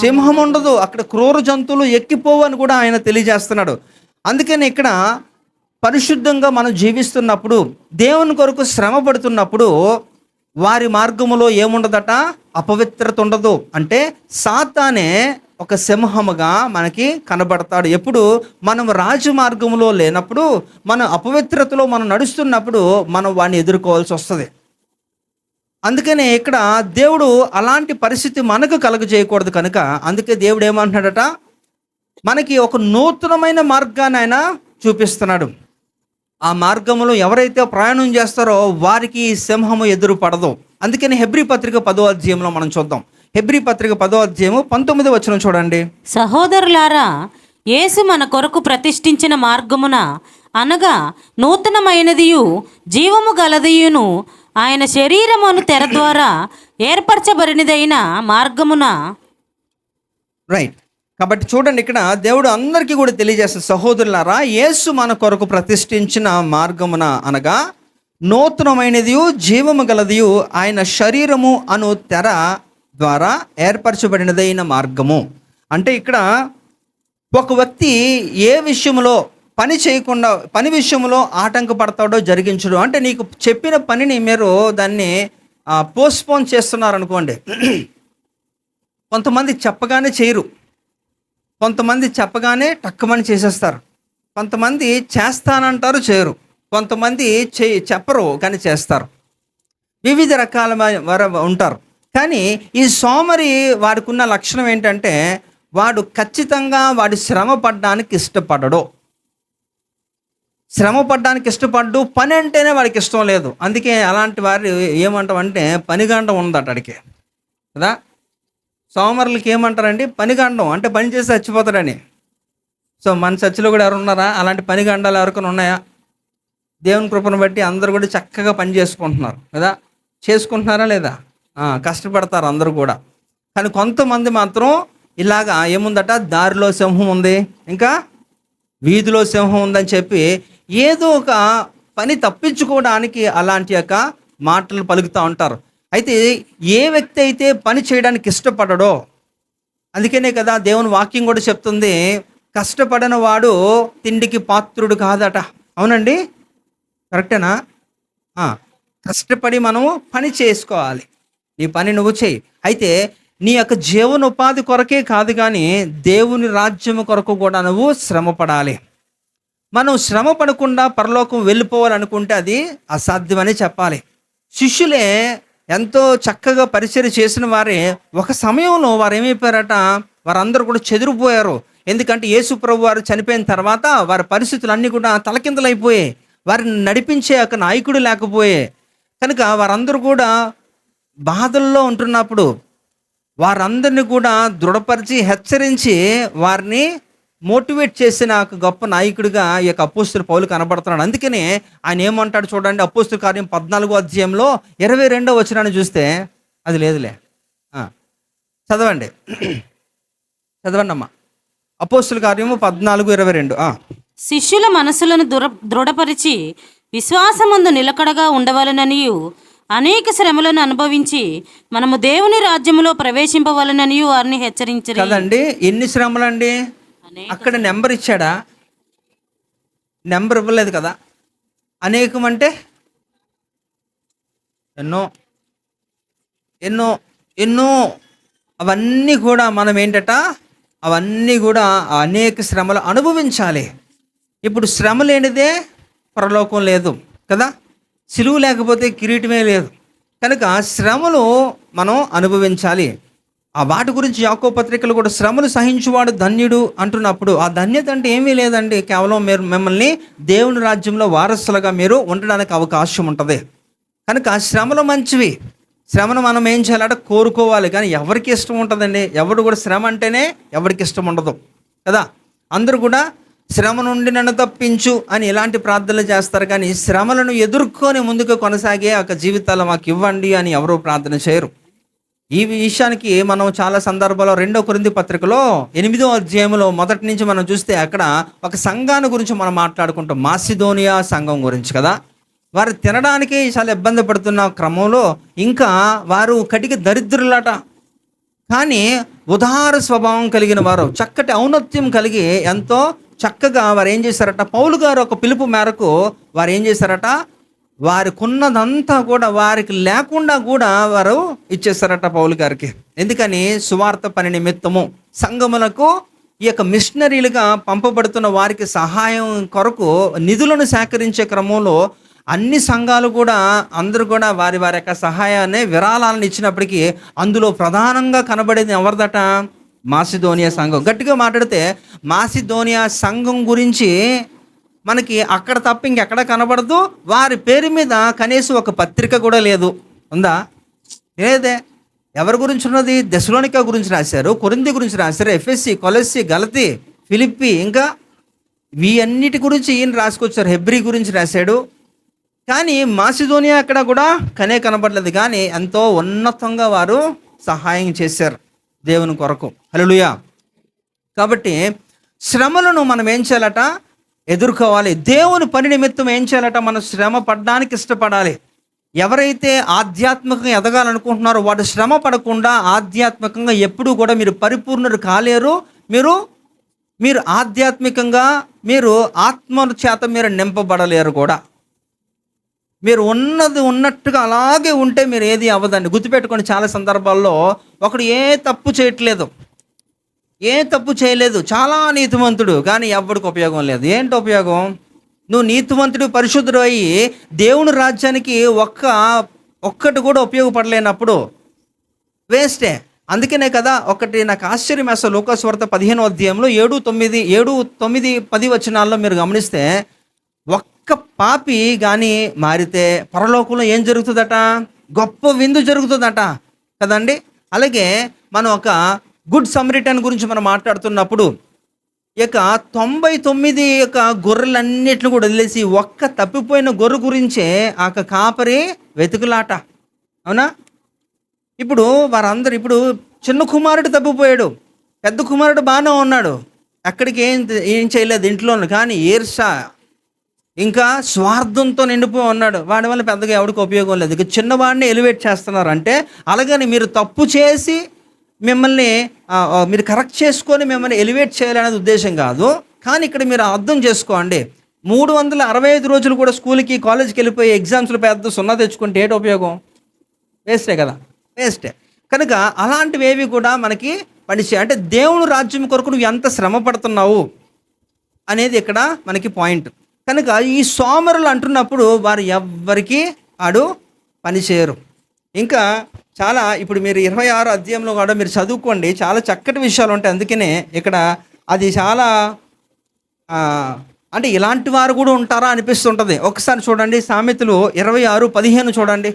[SPEAKER 1] సింహం ఉండదు. అక్కడ క్రూర జంతువులు ఎక్కిపోవు అని కూడా ఆయన తెలియజేస్తున్నాడు. అందుకని ఇక్కడ పరిశుద్ధంగా మనం జీవిస్తున్నప్పుడు, దేవుని కొరకు శ్రమ పడుతున్నప్పుడు వారి మార్గములో ఏముండదట? అపవిత్రత ఉండదు. అంటే సాతానే ఒక సింహముగా మనకి కనబడతాడు. ఎప్పుడు మనం రాజమార్గములో లేనప్పుడు, మన అపవిత్రతలో మనం నడుస్తున్నప్పుడు మనం వాడిని ఎదుర్కోవాల్సి వస్తుంది. అందుకనే ఇక్కడ దేవుడు అలాంటి పరిస్థితి మనకు కలుగజేయకూడదు కనుక అందుకే దేవుడు ఏమంటున్నాడట? మనకి ఒక నూతనమైన మార్గాన్ని ఆయన చూపిస్తున్నాడు. ఆ మార్గంలో ఎవరైతే ప్రయాణం చేస్తారో వారికి సింహము ఎదురు పడదు. అందుకని హెబ్రీ పత్రిక 10వ అధ్యాయంలో మనం చూద్దాం. హెబ్రీ పత్రిక 10వ అధ్యాయము 19వ వచనం చూడండి.
[SPEAKER 2] సహోదరులారా, యేసు మన కొరకు ప్రతిష్ఠించిన మార్గమున, అనగా నూతనమైనదియు జీవము గలదియును ఆయన శరీరమును తెర ద్వారా ఏర్పరచబడినదైన మార్గమున.
[SPEAKER 1] రైట్. కాబట్టి చూడండి, ఇక్కడ దేవుడు అందరికీ కూడా తెలియజేస్తారు, సహోదరులారా, యేసు మన కొరకు ప్రతిష్ఠించిన మార్గమున అనగా నూతనమైనదియు జీవము గలదియు ఆయన శరీరము అను తెర ద్వారా ఏర్పరచబడినదైన మార్గము. అంటే ఇక్కడ ఒక వ్యక్తి ఏ విషయంలో పని చేయకుండా పని విషయంలో ఆటంకపడతాడో జరిగించడు. అంటే నీకు చెప్పిన పనిని మీరు దాన్ని పోస్ట్పోన్ చేస్తున్నారనుకోండి. కొంతమంది చెప్పగానే చేయరు, కొంతమంది చెప్పగానే టక్కుమని చేసేస్తారు, కొంతమంది చేస్తానంటారు చేయరు, కొంతమంది చెప్పరు కానీ చేస్తారు. వివిధ రకాల వారు ఉంటారు. కానీ ఈ సోమరి వాడికి ఉన్న లక్షణం ఏంటంటే వాడు ఖచ్చితంగా వాడి శ్రమ పడ్డానికి ఇష్టపడడు. శ్రమ పడ్డానికి ఇష్టపడ్డు, పని అంటేనే వాడికి ఇష్టం లేదు. అందుకే అలాంటి వారు ఏమంటామంటే పనిగండం ఉందట అడిగే కదా. సోమరులకి ఏమంటారండి? పనిగండం, అంటే పని చేసి చచ్చిపోతాడని. సో మన చర్చిలో కూడా ఎవరు ఉన్నారా అలాంటి పనిగండాలు ఎవరికైనా ఉన్నాయా? దేవుని కృపను బట్టి అందరూ కూడా చక్కగా పని చేసుకుంటున్నారు కదా. చేసుకుంటున్నారా లేదా? కష్టపడతారు అందరూ కూడా. కానీ కొంతమంది మాత్రం ఇలాగా ఏముందట, దారిలో సింహం ఉంది, ఇంకా వీధిలో సింహం ఉందని చెప్పి ఏదో ఒక పని తప్పించుకోవడానికి అలాంటి యొక్క మాటలు పలుకుతూ ఉంటారు. అయితే ఏ వ్యక్తి అయితే పని చేయడానికి ఇష్టపడడో, అందుకనే కదా దేవుని వాక్యం కూడా చెప్తుంది, కష్టపడని వాడు తిండికి పాత్రుడు కాదట. అవునండి, కరెక్టేనా? కష్టపడి మనము పని చేసుకోవాలి, నీ పని నువ్వు చేయి. అయితే నీ యొక్క జీవనోపాధి కొరకే కాదు కానీ దేవుని రాజ్యము కొరకు కూడా నువ్వు శ్రమ పడాలి. మనం శ్రమ పడకుండా పరలోకం వెళ్ళిపోవాలనుకుంటే అది అసాధ్యమని చెప్పాలి. శిష్యులే ఎంతో చక్కగా పరిచర్య చేసిన వారే ఒక సమయంలో వారు ఏమైపోయారట, వారందరూ కూడా చెదిరిపోయారు. ఎందుకంటే యేసు ప్రభు వారు చనిపోయిన తర్వాత వారి పరిస్థితులు అన్నీ కూడా తలకిందలైపోయాయి. వారిని నడిపించే ఒక నాయకుడు లేకపోయే కనుక వారందరూ కూడా బాధల్లో ఉంటున్నప్పుడు వారందరినీ కూడా దృఢపరిచి హెచ్చరించి వారిని మోటివేట్ చేసిన ఒక గొప్ప నాయకుడిగా ఈ యొక్క అపోస్తలుడు పౌలు కనబడుతున్నాడు. అందుకనే ఆయన ఏమంటాడు చూడండి, అపోస్తల కార్యం 14వ అధ్యాయంలో 22వ వచనాన్ని చూస్తే, అది లేదులే చదవండి అమ్మా. అపోస్తల కార్యము 14:22.
[SPEAKER 2] శిష్యుల మనసులను దృఢపరిచి విశ్వాసమందు నిలకడగా ఉండవలననియు అనేక శ్రమలను అనుభవించి మనము దేవుని రాజ్యములో ప్రవేశింపవలననియు వారిని హెచ్చరించారు
[SPEAKER 1] కదండి. ఎన్ని శ్రమలండి? అక్కడ నెంబర్ ఇచ్చాడా? నెంబర్ ఇవ్వలేదు కదా. అనేకం అంటే ఎన్నో ఎన్నో ఎన్నో అవన్నీ కూడా మనం ఏంటట, అవన్నీ కూడా అనేక శ్రమలు అనుభవించాలి. ఇప్పుడు శ్రమ లేనిదే పరలోకం లేదు కదా. సిలువ లేకపోతే కిరీటమే లేదు. కనుక శ్రమలు మనం అనుభవించాలి. ఆ వాటి గురించి యాకోబు పత్రికలు కూడా శ్రమలు సహించువాడు ధన్యుడు అంటున్నప్పుడు ఆ ధన్యత అంటే ఏమీ లేదండి, కేవలం మీరు మిమ్మల్ని దేవుని రాజ్యంలో వారసులుగా మీరు ఉండడానికి అవకాశం ఉంటుంది. కనుక శ్రమలు మంచివి. శ్రమను మనం ఏం చేయాలంటే కోరుకోవాలి. కానీ ఎవరికి ఇష్టం ఉంటుందండి? ఎవడు కూడా శ్రమ అంటేనే ఎవరికి ఇష్టం ఉండదు కదా. అందరూ కూడా శ్రమ నుండి నన్ను తప్పించు అని ఇలాంటి ప్రార్థనలు చేస్తారు, కానీ శ్రమలను ఎదుర్కొని ముందుకు కొనసాగే ఒక జీవితాలు మాకు ఇవ్వండి అని ఎవరూ ప్రార్థన చేయరు. ఈ విషయానికి మనం చాలా సందర్భాల్లో 2వ కొరింథీ పత్రికలో 8వ అధ్యాయంలో మొదటి నుంచి మనం చూస్తే అక్కడ ఒక సంఘాన్ని గురించి మనం మాట్లాడుకుంటాం, మాసిదోనియా సంఘం గురించి కదా. వారు తినడానికి చాలా ఇబ్బంది పడుతున్న క్రమంలో ఇంకా వారు కటిక దరిద్రులట, కానీ ఉదార స్వభావం కలిగిన వారు, చక్కటి ఔన్నత్యం కలిగి ఎంతో చక్కగా వారు ఏం చేశారట, పౌలు గారు ఒక పిలుపు మేరకు వారు ఏం చేశారట, వారికి ఉన్నదంతా కూడా వారికి లేకుండా కూడా వారు ఇచ్చేస్తారట పౌలు గారికి. ఎందుకని? సువార్త పని నిమిత్తము సంఘములకు ఈ యొక్క మిషనరీలుగా పంపబడుతున్న వారికి సహాయం కొరకు నిధులను సేకరించే క్రమంలో అన్ని సంఘాలు కూడా అందరూ కూడా వారి వారి యొక్క సహాయాన్ని విరాళాలను ఇచ్చినప్పటికీ అందులో ప్రధానంగా కనబడేది ఎవరిదట? మాసిదోనియా సంఘం. గట్టిగా మాట్లాడితే మాసిదోనియా సంఘం గురించి మనకి అక్కడ తప్ప ఇంకెక్కడ కనబడదు. వారి పేరు మీద కనీసం ఒక పత్రిక కూడా లేదు. ఉందా? లేదే. ఎవరి గురించి ఉన్నది? దెసలోనికా గురించి రాశారు, కొరింథీ గురించి రాశారు, ఎఫెసీ, కొలస్సీ, గలతీ, ఫిలిప్పీ, ఇంకా వీటన్నిటి గురించి ఈయన రాసుకొచ్చారు. హెబ్రీ గురించి రాశాడు. కానీ మాసిదోనియా అక్కడ కూడా కనబడలేదు. కానీ ఎంతో ఉన్నతంగా వారు సహాయం చేశారు దేవుని కొరకు. హల్లెలూయా. కాబట్టి శ్రమలను మనం ఏం చేయాలట? ఎదుర్కోవాలి. దేవుని పని నిమిత్తం ఏం చేయాలట? మనం శ్రమ పడడానికి ఇష్టపడాలి. ఎవరైతే ఆధ్యాత్మికంగా ఎదగాలనుకుంటున్నారో వాడు శ్రమ పడకుండా ఆధ్యాత్మికంగా ఎప్పుడూ కూడా మీరు పరిపూర్ణులు కాలేరు. మీరు ఆధ్యాత్మికంగా మీరు ఆత్మ చేత మీరు నింపబడలేరు కూడా. మీరు ఉన్నది ఉన్నట్టుగా అలాగే ఉంటే మీరు ఏది అవ్వదండి. గుర్తుపెట్టుకోండి, చాలా సందర్భాల్లో ఒకడు ఏ తప్పు చేయలేదు, చాలా నీతిమంతుడు, కానీ ఎవడికి ఉపయోగం లేదు. ఏంటి ఉపయోగం? నువ్వు నీతిమంతుడు పరిశుద్ధుడు అయ్యి దేవుని రాజ్యానికి ఒక్కటి కూడా ఉపయోగపడలేనప్పుడు వేస్టే. అందుకనే కదా ఒకటి నాకు ఆశ్చర్యం వేస్తా, లూకాసు వార్త 15వ అధ్యాయంలో 7, 9, 10 వచనాల్లో మీరు గమనిస్తే, ఒక్క పాపి కానీ మారితే పరలోకంలో ఏం జరుగుతుందట? గొప్ప విందు జరుగుతుందట కదండి. అలాగే మనం ఒక గుడ్ సమరిటన్ గురించి మనం మాట్లాడుతున్నప్పుడు ఇక 99 యొక్క గొర్రెలన్నిటిని కూడా వదిలేసి ఒక్క తప్పిపోయిన గొర్రె గురించే ఆ కాపరి వెతుకులాట. అవునా? ఇప్పుడు వారందరూ, ఇప్పుడు చిన్న కుమారుడు తప్పిపోయాడు, పెద్ద కుమారుడు బాగానే ఉన్నాడు, అక్కడికి ఏం చేయలేదు ఇంట్లో, కానీ ఈర్ష్య ఇంకా స్వార్థంతో నిండిపోయి ఉన్నాడు. వాడి వల్ల పెద్దగా ఎవరికి ఉపయోగం లేదు. ఇక చిన్నవాడిని ఎలివేట్ చేస్తున్నారు. అంటే అలాగని మీరు తప్పు చేసి మిమ్మల్ని మీరు కరెక్ట్ చేసుకొని మిమ్మల్ని ఎలివేట్ చేయాలనేది ఉద్దేశం కాదు. కానీ ఇక్కడ మీరు అర్థం చేసుకోండి, 365 రోజులు కూడా స్కూల్కి కాలేజీకి వెళ్ళిపోయి ఎగ్జామ్స్లో పెద్ద 0 తెచ్చుకుంటే ఏంటి ఉపయోగం? వేస్టే కదా, వేస్టే. కనుక అలాంటివి ఏవి కూడా మనకి పనిచే, అంటే దేవుని రాజ్యం కొరకు నువ్వు ఎంత శ్రమ పడుతున్నావు అనేది ఇక్కడ మనకి పాయింట్. కనుక ఈ సోమరులు అంటున్నప్పుడు వారు ఎవ్వరికి పనిచేయరు. ఇంకా చాలా, ఇప్పుడు మీరు 26వ అధ్యాయంలో కూడా మీరు చదువుకోండి, చాలా చక్కటి విషయాలు ఉంటాయి. అందుకనే ఇక్కడ అది చాలా అంటే ఇలాంటి వారు కూడా ఉంటారా అనిపిస్తుంటుంది. ఒకసారి చూడండి, సామెతలు 26:15 చూడండి,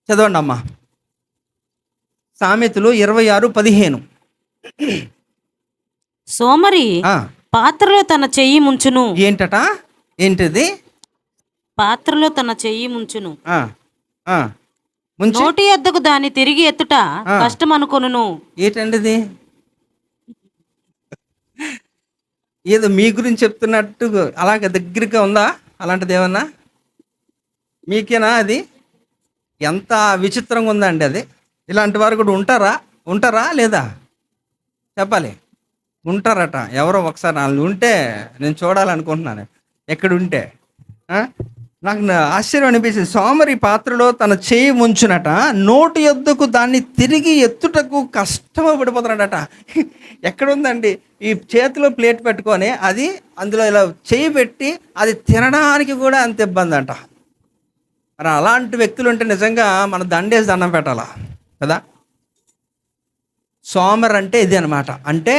[SPEAKER 1] చదవండి అమ్మా. సామెతలు 26:15.
[SPEAKER 2] సోమరి పాత్రలో తన చెయ్యి ముంచును.
[SPEAKER 1] ఏంటిది?
[SPEAKER 2] పాత్రలో తన చెయ్యి ముంచును,
[SPEAKER 1] ముంచి
[SPEAKER 2] నోటి యొద్దకు దాన్ని తిరిగి ఎత్తుట కష్టం అనుకొనును.
[SPEAKER 1] ఏంటండిది? ఏదో మీ గురించి చెప్తున్నట్టు అలాగే దగ్గరగా ఉందా అలాంటిది ఏమన్నా? మీకేనా అది? ఎంత విచిత్రంగా ఉందండి అది. ఇలాంటి వారు కూడా ఉంటారా లేదా? చెప్పాలి. ఉంటారట. ఎవరో ఒకసారి వాళ్ళు ఉంటే నేను చూడాలనుకుంటున్నాను, ఎక్కడుంటే. నాకు ఆశ్చర్యం అనిపించింది. సోమరి పాత్రలో తన చేయి ముంచునట, నోటి యొద్దకు దాన్ని తిరిగి ఎత్తుటకు కష్టమ పడిపోతున్నాడట. ఎక్కడుందండి? ఈ చేతిలో ప్లేట్ పెట్టుకొని అది అందులో ఇలా చేయి పెట్టి అది తినడానికి కూడా అంత ఇబ్బంది అంట. మరి అలాంటి వ్యక్తులు ఉంటే నిజంగా మన దండేసి దండం పెట్టాలా కదా. సోమర్ అంటే ఇది అనమాట. అంటే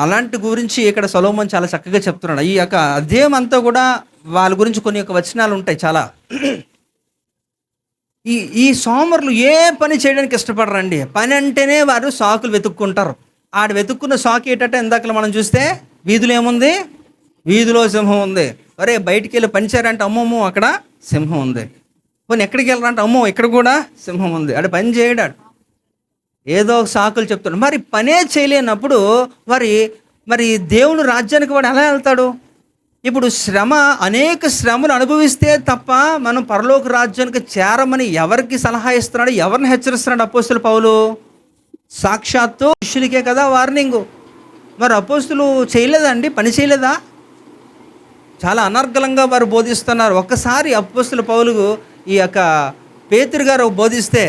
[SPEAKER 1] అలాంటి గురించి ఇక్కడ సొలొమోను చాలా చక్కగా చెప్తున్నాడు. ఈ యొక్క అధ్యాయం అంతా కూడా వాళ్ళ గురించి కొన్ని యొక్క వచనాలు ఉంటాయి చాలా. ఈ సోమరులు ఏ పని చేయడానికి ఇష్టపడరండి. పని అంటేనే వారు సాకులు వెతుక్కుంటారు. ఆడు వెతుక్కున్న సాకు ఏంటంటే, ఇందాక మనం చూస్తే వీధిలో ఏముంది? వీధిలో సింహం ఉంది. అరే బయటికి వెళ్ళి పని చేయారంటే అమ్మమ్మో అక్కడ సింహం ఉంది. పోనీ ఎక్కడికి వెళ్ళారంటే అమ్మో ఇక్కడ కూడా సింహం ఉంది. ఆడు పని చేయడాడు, ఏదో సాకులు చెప్తాడు. మరి పనే చేయలేనప్పుడు మరి దేవుని రాజ్యానికి వాడు ఎలా వెళ్తాడు? ఇప్పుడు అనేక శ్రమలు అనుభవిస్తే తప్ప మనం పరలోక రాజ్యానికి చేరమని ఎవరికి సలహా ఇస్తున్నాడు, ఎవరిని హెచ్చరిస్తున్నాడు అపోస్తులు పౌలు? సాక్షాత్తు శిష్యులకే కదా వార్నింగు. మరి అపోస్తులు చేయలేదండి, పని చేయలేదా? చాలా అనర్గళంగా వారు బోధిస్తున్నారు. ఒక్కసారి అపోస్తుల పౌలు ఈ యొక్క పేతురు గారు బోధిస్తే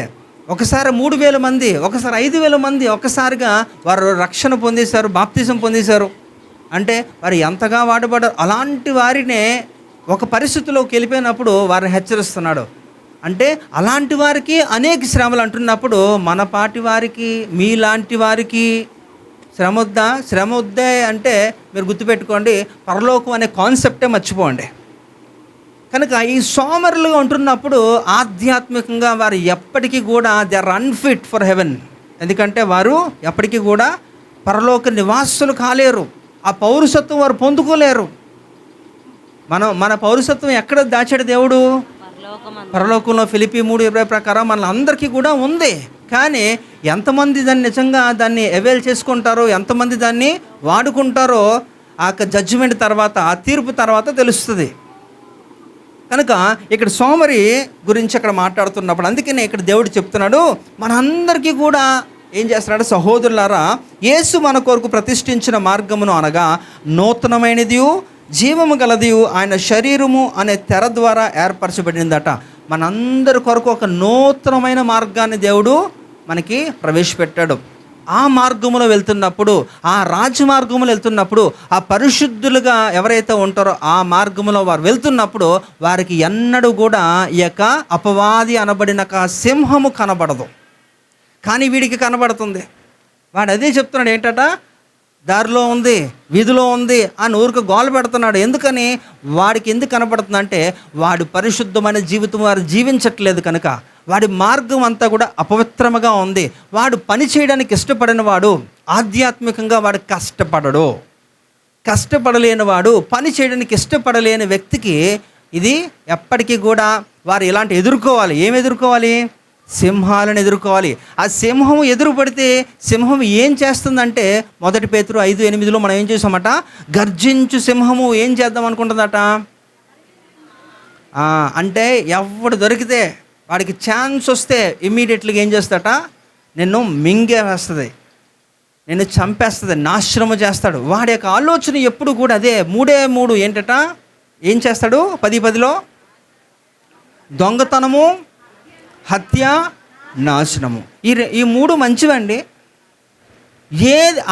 [SPEAKER 1] ఒకసారి 3,000 మంది, ఒకసారి 5,000 మంది ఒక్కసారిగా వారు రక్షణ పొందేశారు, బాప్తిజం పొందేశారు. అంటే వారు ఎంతగా వాడబడ్డారు. అలాంటి వారినే ఒక పరిస్థితిలోకి వెళ్ళిపోయినప్పుడు వారిని హెచ్చరిస్తున్నాడు. అంటే అలాంటి వారికి అనేక శ్రమలు అంటున్నప్పుడు మన పాటి వారికి, మీలాంటి వారికి శ్రమ వద్దే అంటే మీరు గుర్తుపెట్టుకోండి, పరలోకం అనే కాన్సెప్టే మర్చిపోండి. కనుక ఈ సోమరులుగా ఉంటున్నప్పుడు ఆధ్యాత్మికంగా వారు ఎప్పటికీ కూడా they are unfit for heaven. ఎందుకంటే వారు ఎప్పటికీ కూడా పరలోక నివాసులు కాలేరు. ఆ పౌరసత్వం వారు పొందుకోలేరు. మన పౌరసత్వం ఎక్కడ దాచాడు దేవుడు? పరలోకంలో. ఫిలిప్పీ 3:20 ప్రకారం మన అందరికీ కూడా ఉంది. కానీ ఎంతమంది దాన్ని అవైల్ చేసుకుంటారో, ఎంతమంది దాన్ని వాడుకుంటారో ఆ జడ్జిమెంట్ తర్వాత, ఆ తీర్పు తర్వాత తెలుస్తుంది. కనుక ఇక్కడ సోమరి గురించి అక్కడ మాట్లాడుతున్నప్పుడు అందుకనే ఇక్కడ దేవుడు చెప్తున్నాడు, మనందరికీ కూడా ఏం చేస్తున్నాడు, సహోదరులారా, యేసు మన కొరకు ప్రతిష్ఠించిన మార్గమును అనగా నూతనమైనది జీవము గలది ఆయన శరీరము అనే తెర ద్వారా ఏర్పరచబడిందట. మనందరి కొరకు ఒక నూతనమైన మార్గాన్ని దేవుడు మనకి ప్రవేశపెట్టాడు. ఆ మార్గములో వెళ్తున్నప్పుడు, ఆ రాజమార్గములో వెళ్తున్నప్పుడు, ఆ పరిశుద్ధులుగా ఎవరైతే ఉంటారో ఆ మార్గములో వారు వెళ్తున్నప్పుడు వారికి ఎన్నడూ కూడా ఈ యొక్క అపవాది అనబడిన సింహము కనబడదు. కానీ వీడికి కనబడుతుంది. వాడు అదే చెప్తున్నాడు, ఏంటట, దారిలో ఉంది, వీధిలో ఉంది అని ఊరికి గోల పెడుతున్నాడు. ఎందుకని? వాడికి ఎందుకు కనబడుతుందంటే వాడు పరిశుద్ధమైన జీవితం వారు జీవించట్లేదు కనుక. వాడి మార్గం అంతా కూడా అపవిత్రముగా ఉంది. వాడు పని చేయడానికి ఇష్టపడిన వాడు, ఆధ్యాత్మికంగా వాడు కష్టపడలేని వాడు, పని చేయడానికి ఇష్టపడలేని వ్యక్తికి ఇది ఎప్పటికీ కూడా వారు ఇలాంటి ఎదుర్కోవాలి. ఏం ఎదుర్కోవాలి? సింహాలను ఎదుర్కోవాలి. ఆ సింహం ఎదురుపడితే సింహం ఏం చేస్తుందంటే 1 పేతురు 5:8 మనం ఏం చేసామట, గర్జించు సింహము ఏం చేద్దాం అనుకుంటుందట. అంటే ఎవడు దొరికితే వాడికి ఛాన్స్ వస్తే ఇమ్మీడియట్లీగా ఏం చేస్తాట, నిన్ను మింగేస్తుంది, నిన్ను చంపేస్తుంది, నాశనము చేస్తాడు. వాడి యొక్క ఆలోచన ఎప్పుడు కూడా అదే. 3 ఏంటట, ఏం చేస్తాడు? 10:10 దొంగతనము, హత్య, నాశనము. ఈ 3 మంచివండి.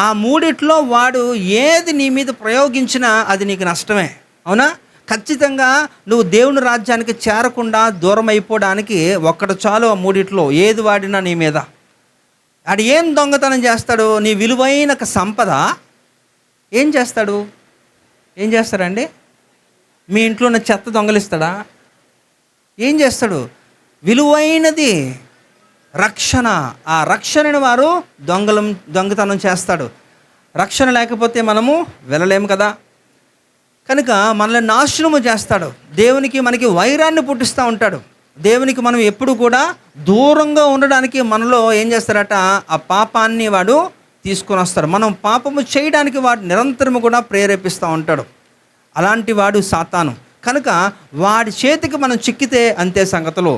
[SPEAKER 1] ఆ 3 వాడు ఏది నీ మీద ప్రయోగించినా అది నీకు నష్టమే. అవునా? ఖచ్చితంగా నువ్వు దేవుని రాజ్యానికి చేరకుండా దూరం అయిపోవడానికి ఒక్కటి చాలు. ఆ 3 ఏది వాడినా నీ మీద. ఆడు ఏం దొంగతనం చేస్తాడు? నీ విలువైన సంపద ఏం చేస్తాడండి? మీ ఇంట్లో ఉన్న చెత్త దొంగలిస్తాడా? ఏం చేస్తాడు? విలువైనది రక్షణ. ఆ రక్షణని వారు దొంగతనం చేస్తాడు. రక్షణ లేకపోతే మనము వెళ్ళలేము కదా. కనుక మనల్ని నాశనము చేస్తాడు. దేవునికి మనకి వైరాన్ని పుట్టిస్తూ ఉంటాడు. దేవునికి మనం ఎప్పుడు కూడా దూరంగా ఉండడానికి మనలో ఏం చేస్తారట, ఆ పాపాన్ని వాడు తీసుకొని వస్తాడు. మనం పాపము చేయడానికి వాడు నిరంతరము కూడా ప్రేరేపిస్తూ ఉంటాడు. అలాంటి వాడు సాతాను. కనుక వాడి చేతికి మనం చిక్కితే అంతే సంగతులు.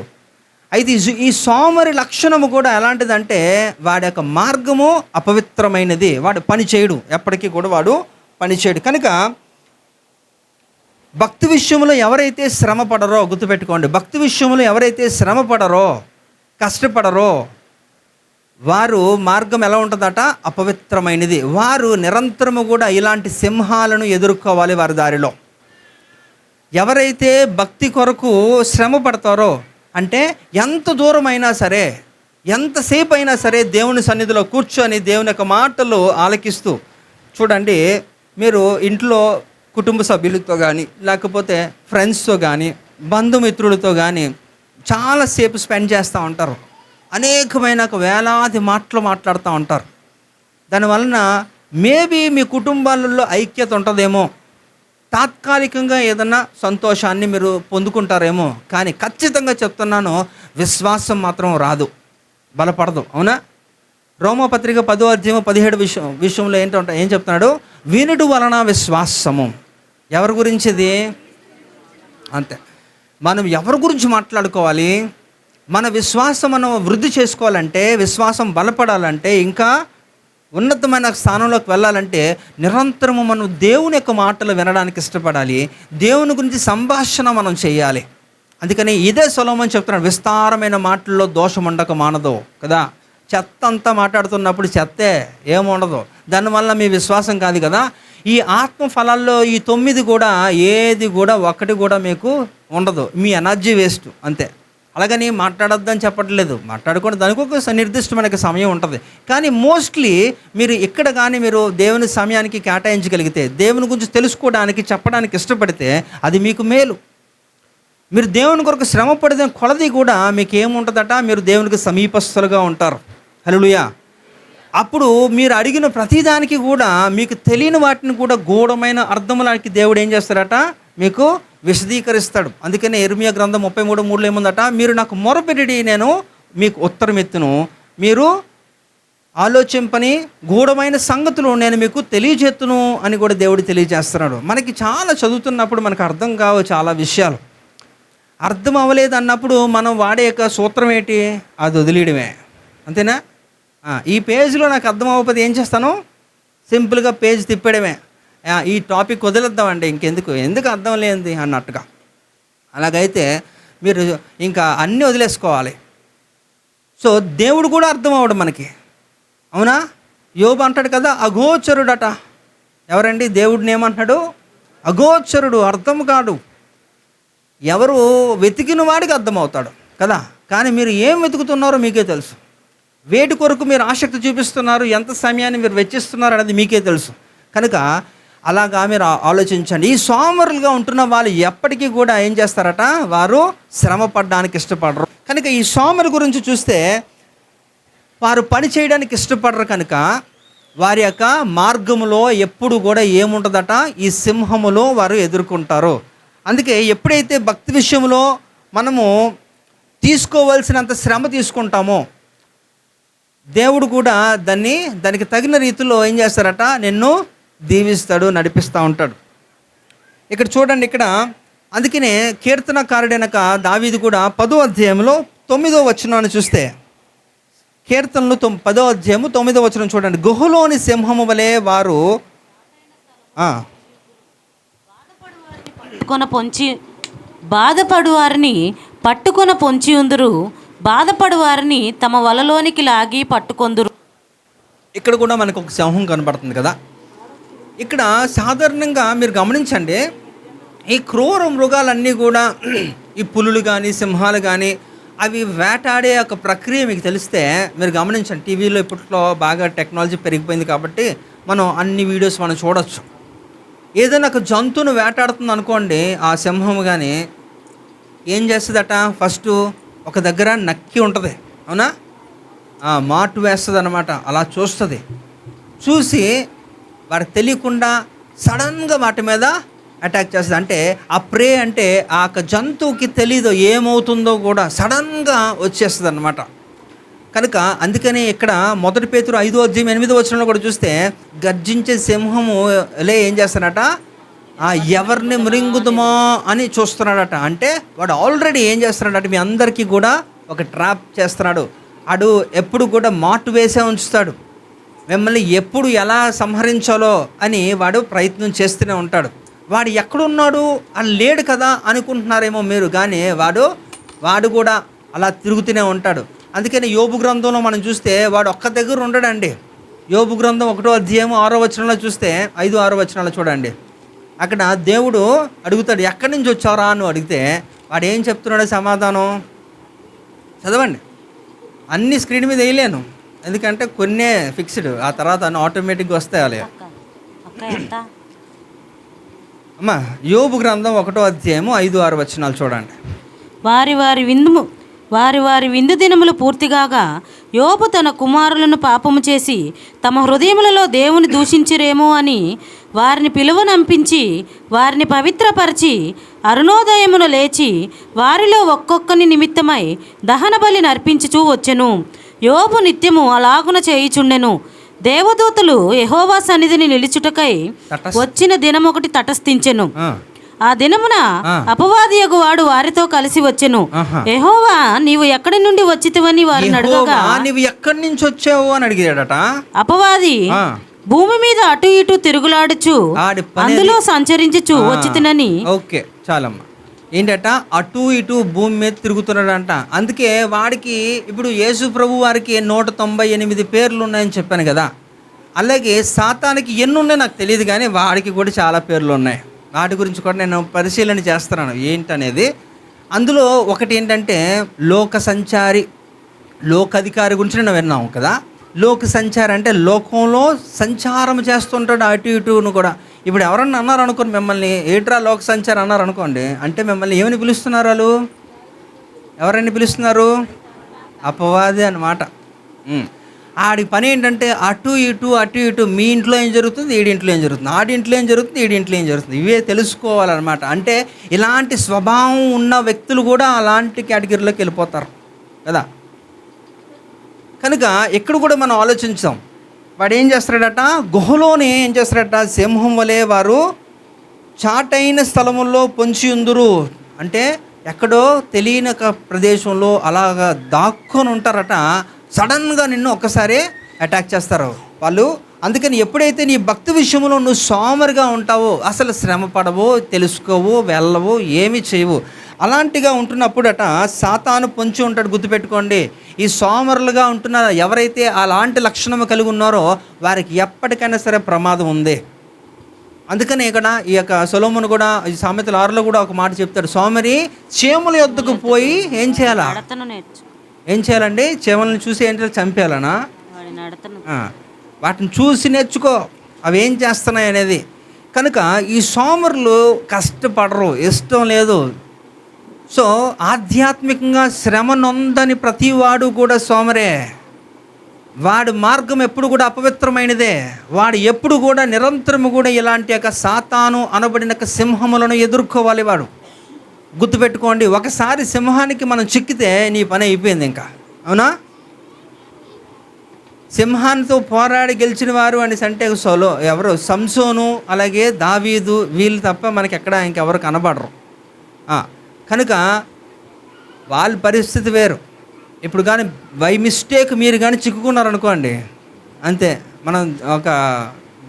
[SPEAKER 1] అయితే ఈ సోమరి లక్షణము కూడా ఎలాంటిదంటే వాడి యొక్క మార్గము అపవిత్రమైనది. వాడు పని చేయడు, ఎప్పటికీ కూడా వాడు పని చేయడు. కనుక భక్తి విషయంలో ఎవరైతే శ్రమ పడరో, గుర్తుపెట్టుకోండి, భక్తి విషయంలో ఎవరైతే శ్రమ పడరో, కష్టపడరో, వారు మార్గం ఎలా ఉంటుందట, అపవిత్రమైనది. వారు నిరంతరము కూడా ఇలాంటి సింహాలను ఎదుర్కోవాలి వారి దారిలో. ఎవరైతే భక్తి కొరకు శ్రమ పడతారో, అంటే ఎంత దూరం అయినా సరే, ఎంతసేపు అయినా సరే దేవుని సన్నిధిలో కూర్చొని దేవుని యొక్క మాటలు ఆలకిస్తూ, చూడండి, మీరు ఇంట్లో కుటుంబ సభ్యులతో కానీ, లేకపోతే ఫ్రెండ్స్తో కానీ, బంధుమిత్రులతో కానీ చాలాసేపు స్పెండ్ చేస్తూ ఉంటారు. అనేకమైన వేలాది మాటలు మాట్లాడుతూ ఉంటారు. దానివలన మేబీ మీ కుటుంబాలలో ఐక్యత ఉంటుందేమో, తాత్కాలికంగా ఏదన్నా సంతోషాన్ని మీరు పొందుకుంటారేమో, కానీ ఖచ్చితంగా చెప్తున్నాను, విశ్వాసం మాత్రం రాదు, బలపడదు. అవునా? రోమపత్రిక 10:17 విషయంలో ఏం చెప్తున్నాడు? వినుడు వలన విశ్వాసము. ఎవరి గురించి ఇది? అంతే. మనం ఎవరి గురించి మాట్లాడుకోవాలి? మన విశ్వాసం మనం వృద్ధి చేసుకోవాలంటే, విశ్వాసం బలపడాలంటే, ఇంకా ఉన్నతమైన స్థానంలోకి వెళ్ళాలంటే నిరంతరము మనం దేవుని యొక్క మాటలు వినడానికి ఇష్టపడాలి. దేవుని గురించి సంభాషణ మనం చేయాలి. అందుకని ఇదే సొలొమోను చెప్తున్నాడు, విస్తారమైన మాటల్లో దోషం ఉండక మానదు కదా. చెత్త అంతా మాట్లాడుతున్నప్పుడు చెత్తే ఏముండదు. దానివల్ల మీ విశ్వాసం కాదు కదా. ఈ ఆత్మ ఫలాల్లో ఈ 9 కూడా ఏది కూడా ఒక్కటి కూడా మీకు ఉండదు. మీ ఎనర్జీ వేస్ట్ అంతే. అలాగని మాట్లాడొద్దని చెప్పట్లేదు, మాట్లాడుకోండి, దానికి ఒక నిర్దిష్టమైన సమయం ఉంటుంది. కానీ మోస్ట్లీ మీరు ఇక్కడ కానీ మీరు దేవుని సమయానికి కేటాయించగలిగితే, దేవుని గురించి తెలుసుకోవడానికి చెప్పడానికి ఇష్టపడితే అది మీకు మేలు. మీరు దేవుని కొరకు శ్రమ పడిన కొలది కూడా మీకు ఏముంటుందట, మీరు దేవునికి సమీపస్తులుగా ఉంటారు. హల్లెలూయా. అప్పుడు మీరు అడిగిన ప్రతిదానికి కూడా మీకు తెలియని వాటిని కూడా గూఢమైన అర్థములకి దేవుడు ఏం చేస్తాడట, మీకు విశదీకరిస్తాడు. అందుకనే ఇర్మియా గ్రంథం 33:3 ఏముందట, మీరు నాకు మొరపెట్టి నేను మీకు ఉత్తరం ఎత్తును, మీరు ఆలోచింపని గూఢమైన సంగతులు నేను మీకు తెలియజేత్తును అని కూడా దేవుడు తెలియజేస్తున్నాడు. మనకి చాలా చదువుతున్నప్పుడు మనకు అర్థం కావు చాలా విషయాలు. అర్థం అవ్వలేదు అన్నప్పుడు మనం వాడే యొక్క సూత్రం ఏంటి? అది వదిలేయడమే, అంతేనా? ఈ పేజ్లో నాకు అర్థం అవ్వకపోతే ఏం చేస్తాను? సింపుల్గా పేజ్ తిప్పడమే. ఈ టాపిక్ వదిలేద్దామండి, ఎందుకు అర్థం లేనిది అన్నట్టుగా. అలాగైతే మీరు ఇంకా అన్నీ వదిలేసుకోవాలి. సో దేవుడు కూడా అర్థం అవ్వడం మనకి, అవునా? యోబు అంటాడు కదా, అగోచరుడట. ఎవరండి? దేవుడిని ఏమంటాడు? అగోచరుడు, అర్థం కాడు. ఎవరు వెతికిన వాడికి అర్థమవుతాడు కదా. కానీ మీరు ఏం వెతుకుతున్నారో మీకే తెలుసు. వేటి కొరకు మీరు ఆసక్తి చూపిస్తున్నారు, ఎంత సమయాన్ని మీరు వెచ్చిస్తున్నారు అనేది మీకే తెలుసు. కనుక అలాగా మీరు ఆలోచించండి. ఈ సోమరులుగా ఉంటున్న వాళ్ళు ఎప్పటికీ కూడా ఏం చేస్తారట? వారు శ్రమ పడడానికి ఇష్టపడరు. కనుక ఈ సోమరు గురించి చూస్తే వారు పని చేయడానికి ఇష్టపడరు. కనుక వారి యొక్క మార్గములో ఎప్పుడు కూడా ఏముంటుందట? ఈ సింహములో వారు ఎదుర్కొంటారు. అందుకే ఎప్పుడైతే భక్తి విషయంలో మనము తీసుకోవాల్సినంత శ్రమ తీసుకుంటామో దేవుడు కూడా దానికి తగిన రీతిలో ఏం చేస్తారట? నిన్ను దీవిస్తాడు, నడిపిస్తూ ఉంటాడు. ఇక్కడ చూడండి, ఇక్కడ అందుకనే కీర్తనకారుడైన దావీదు కూడా 10వ అధ్యాయంలో 9వ వచనాన్ని చూస్తే, కీర్తనలు 10వ అధ్యాయము 9వ వచనం చూడండి. గుహలోని సింహము వలె వారు
[SPEAKER 2] బాధపడు వారిని పట్టుకొన పొంచి ఉందురు, బాధపడు వారిని తమ వలలోనికి లాగి పట్టుకొందురు.
[SPEAKER 1] ఇక్కడ కూడా మనకు ఒక సింహం కనబడుతుంది కదా. ఇక్కడ సాధారణంగా మీరు గమనించండి, ఈ క్రూర మృగాలన్నీ కూడా ఈ పులులు కానీ సింహాలు కానీ అవి వేటాడే ఒక ప్రక్రియ మీకు తెలిస్తే మీరు గమనించండి. టీవీలో ఇప్పట్లో బాగా టెక్నాలజీ పెరిగిపోయింది కాబట్టి మనం అన్ని వీడియోస్ మనం చూడొచ్చు. ఏదైనా ఒక జంతువును వేటాడుతుంది అనుకోండి, ఆ సింహం కానీ ఏం చేస్తుందట? ఫస్ట్ ఒక దగ్గర నక్కి ఉంటుంది, అవునా? మాటు వేస్తుంది అన్నమాట. అలా చూస్తుంది, చూసి వాడికి తెలియకుండా సడన్గా వాటి మీద అటాక్ చేస్తుంది. అంటే ఆ ప్రే అంటే ఆ జంతువుకి తెలీదు ఏమవుతుందో కూడా, సడన్గా వచ్చేస్తుంది అన్నమాట. కనుక అందుకని ఇక్కడ 1 పేతురు 5వ అధ్యాయం 8వ వచనంలో కూడా చూస్తే, గర్జించే సింహము ఏం చేస్తాడట? ఎవరిని మృంగుదమో అని చూస్తున్నాడట. అంటే వాడు ఆల్రెడీ ఏం చేస్తున్నాడట? మీ అందరికీ కూడా ఒక ట్రాప్ చేస్తున్నాడు. వాడు ఎప్పుడు కూడా మాటు వేసే ఉంచుతాడు. మిమ్మల్ని ఎప్పుడు ఎలా సంహరించాలో అని వాడు ప్రయత్నం చేస్తూనే ఉంటాడు. వాడు ఎక్కడున్నాడు? అని లేడు కదా అనుకుంటున్నారేమో మీరు, కానీ వాడు కూడా అలా తిరుగుతూనే ఉంటాడు. అందుకని యోబు గ్రంథంలో మనం చూస్తే వాడు ఒక్క దగ్గర ఉండడండి. యోబు గ్రంథం 1వ అధ్యాయం 6వ వచనంలో చూస్తే, 5, 6 వచనాలు చూడండి. అక్కడ దేవుడు అడుగుతాడు, ఎక్కడి నుంచి వచ్చారా అని అడిగితే వాడు ఏం చెప్తున్నాడు సమాధానం? చదవండి. అన్ని స్క్రీన్ మీద వేయలేను, ఎందుకంటే కొన్నే ఫిక్స్డ్, ఆ తర్వాత అన్నీ ఆటోమేటిక్గా వస్తాయి. అలా అమ్మా, యోబు గ్రంథం 1వ అధ్యాయము 5, 6 వచనాలు చూడండి.
[SPEAKER 2] వారి విందు దినములు పూర్తిగాగా యోబు తన కుమారులను పాపము చేసి తమ హృదయములలో దేవుని దూషించిరేమో అని వారిని పిలువనంపించి వారిని పవిత్రపరిచి అరుణోదయమును లేచి వారిలో ఒక్కొక్కని నిమిత్తమై దహన బలి నర్పించుచూ వచ్చెను. యోబు నిత్యము అలాగున చేయుచుండెను. దేవదూతలు యెహోవా సన్నిధిని నిలుచుటకై వచ్చిన దినమొకటి తటస్థించెను. ఆ దినమున అపవాదియగు వాడు వారితో కలిసి వచ్చెను. యెహోవా, నీవు ఎక్కడి నుండి వచ్చితివని వారిని అడగగా,
[SPEAKER 1] నీవు ఎక్కడి నుంచి వచ్చావు అని అడిగాడట.
[SPEAKER 2] అపవాది, భూమి మీద అటు ఇటు తిరుగులాడుచు అందులో సంచరించుచు వచ్చితినని.
[SPEAKER 1] ఓకే, చాలమ్మా. ఏంటట? అటు ఇటు భూమి మీద తిరుగుతున్నాడంట. అందుకే వాడికి ఇప్పుడు యేసు ప్రభు వారికి 198 పేర్లు ఉన్నాయని చెప్పాను కదా. అలాగే సాతానికి ఎన్ని ఉన్నాయో నాకు తెలియదు, కానీ వాడికి కూడా చాలా పేర్లు ఉన్నాయి. వాటి గురించి కూడా నేను పరిశీలన చేస్తున్నాను ఏంటనేది. అందులో ఒకటి ఏంటంటే లోక సంచారి, లోకాధికారి గురించి నేను విన్నాము కదా. లోక సంచారి అంటే లోకంలో సంచారం చేస్తుంటాడు అటు ఇటును కూడా. ఇప్పుడు ఎవరన్నా అన్నారు అనుకోండి మిమ్మల్ని, ఏట్రా లోక సంచారం అన్నారు అనుకోండి, అంటే మిమ్మల్ని ఏమని పిలుస్తున్నారు? వాళ్ళు ఎవరని పిలుస్తున్నారు? అపవాది అన్నమాట. ఆడి పని ఏంటంటే అటు ఇటు మీ ఇంట్లో ఏం జరుగుతుంది, ఈడింట్లో ఏం జరుగుతుంది, ఆడింట్లో ఏం జరుగుతుంది, ఈడింట్లో ఏం జరుగుతుంది, ఇవే తెలుసుకోవాలన్నమాట. అంటే ఇలాంటి స్వభావం ఉన్న వ్యక్తులు కూడా అలాంటి కేటగిరీలోకి వెళ్ళిపోతారు కదా. కనుక ఎక్కడ కూడా మనం ఆలోచించాం. వాడు ఏం చేస్తాడట? గుహలోనే ఏం చేస్తాడట? సింహం వలె వారు చాటైన స్థలముల్లో పొంచి ఉందురు. అంటే ఎక్కడో తెలియని ఒక ప్రదేశంలో అలాగా దాక్కొని ఉంటారట. సడన్గా నిన్ను ఒక్కసారి అటాక్ చేస్తారు వాళ్ళు. అందుకని ఎప్పుడైతే నీ భక్తి విషయంలో నువ్వు సోమరిగా ఉంటావో, అసలు శ్రమ పడవో, తెలుసుకోవో, వెళ్ళవో, ఏమీ చేయవు, అలాంటిగా ఉంటున్నప్పుడట సాతాను పొంచి ఉంటాడు. గుర్తుపెట్టుకోండి, ఈ సోమరులుగా ఉంటున్న ఎవరైతే అలాంటి లక్షణము కలిగి ఉన్నారో వారికి ఎప్పటికైనా సరే ప్రమాదం ఉంది. అందుకని ఇక్కడ ఈ యొక్క సొలొమోను కూడా ఈ సామెతల 6లో కూడా ఒక మాట చెప్తాడు, సోమరి చీమల యొద్దకు పోయి ఏం చేయాలా,
[SPEAKER 2] నడతను నేర్చు.
[SPEAKER 1] ఏం చేయాలండి, చీమలను చూసి ఏంటో చంపేయాలనా,
[SPEAKER 2] వాడి నడతను
[SPEAKER 1] వాటిని చూసి నేర్చుకో అవి ఏం చేస్తున్నాయి అనేది. కనుక ఈ సోమరులు కష్టపడరు, ఇష్టం లేదు. సో ఆధ్యాత్మికంగా శ్రమ నొందని ప్రతివాడు కూడా సోమరే. వాడి మార్గం ఎప్పుడు కూడా అపవిత్రమైనదే. వాడు ఎప్పుడు కూడా నిరంతరము కూడా ఇలాంటి యొక్క సాతాను అనబడిన సింహములను ఎదుర్కోవాలి వాడు. గుర్తుపెట్టుకోండి, ఒకసారి సింహానికి మనం చిక్కితే నీ పని అయిపోయింది ఇంకా, అవునా. సింహానితో పోరాడి గెలిచిన వారు అనేసి అంటే ఎవరు, సంసోను, అలాగే దావీదు, వీళ్ళు తప్ప మనకి ఎక్కడ ఇంకెవరు కనబడరు. కనుక వాళ్ళ పరిస్థితి వేరు. ఇప్పుడు కానీ బై మిస్టేక్ మీరు కానీ చిక్కుకున్నారనుకోండి, అంతే, మనం ఒక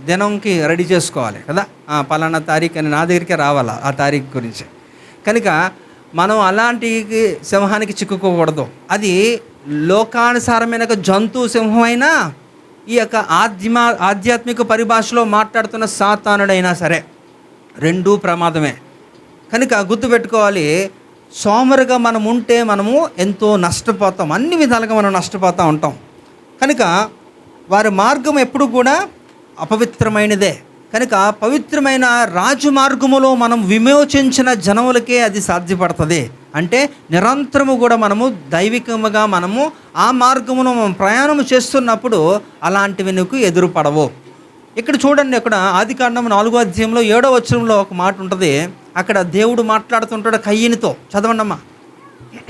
[SPEAKER 1] దినంకి రెడీ చేసుకోవాలి కదా, పలానా తారీఖు అని నా దగ్గరికే రావాలా ఆ తారీఖు గురించి. కనుక మనం అలాంటి సింహానికి చిక్కుకోకూడదు. అది లోకానుసారమైన జంతు సింహమైనా, ఈ యొక్క ఆధ్యాత్మిక పరిభాషలో మాట్లాడుతున్న సాతానుడైనా సరే రెండూ ప్రమాదమే. కనుక గుర్తుపెట్టుకోవాలి, సోమరుగా మనం ఉంటే మనము ఎంతో నష్టపోతాం, అన్ని విధాలుగా మనం నష్టపోతూ ఉంటాం. కనుక వారి మార్గం ఎప్పుడు కూడా అపవిత్రమైనదే. కనుక పవిత్రమైన రాజు మార్గములో మనం విమోచించిన జనములకే అది సాధ్యపడుతుంది. అంటే నిరంతరము కూడా మనము దైవికముగా మనము ఆ మార్గమును మనం ప్రయాణం చేస్తున్నప్పుడు అలాంటివి నీకు ఎదురుపడవు. ఇక్కడ చూడండి, ఇక్కడ ఆదికాండం 4వ అధ్యాయంలో 7వ వచనంలో ఒక మాట ఉంటుంది. అక్కడ దేవుడు మాట్లాడుతుంటాడు కయ్యనితో. చదవండమ్మా.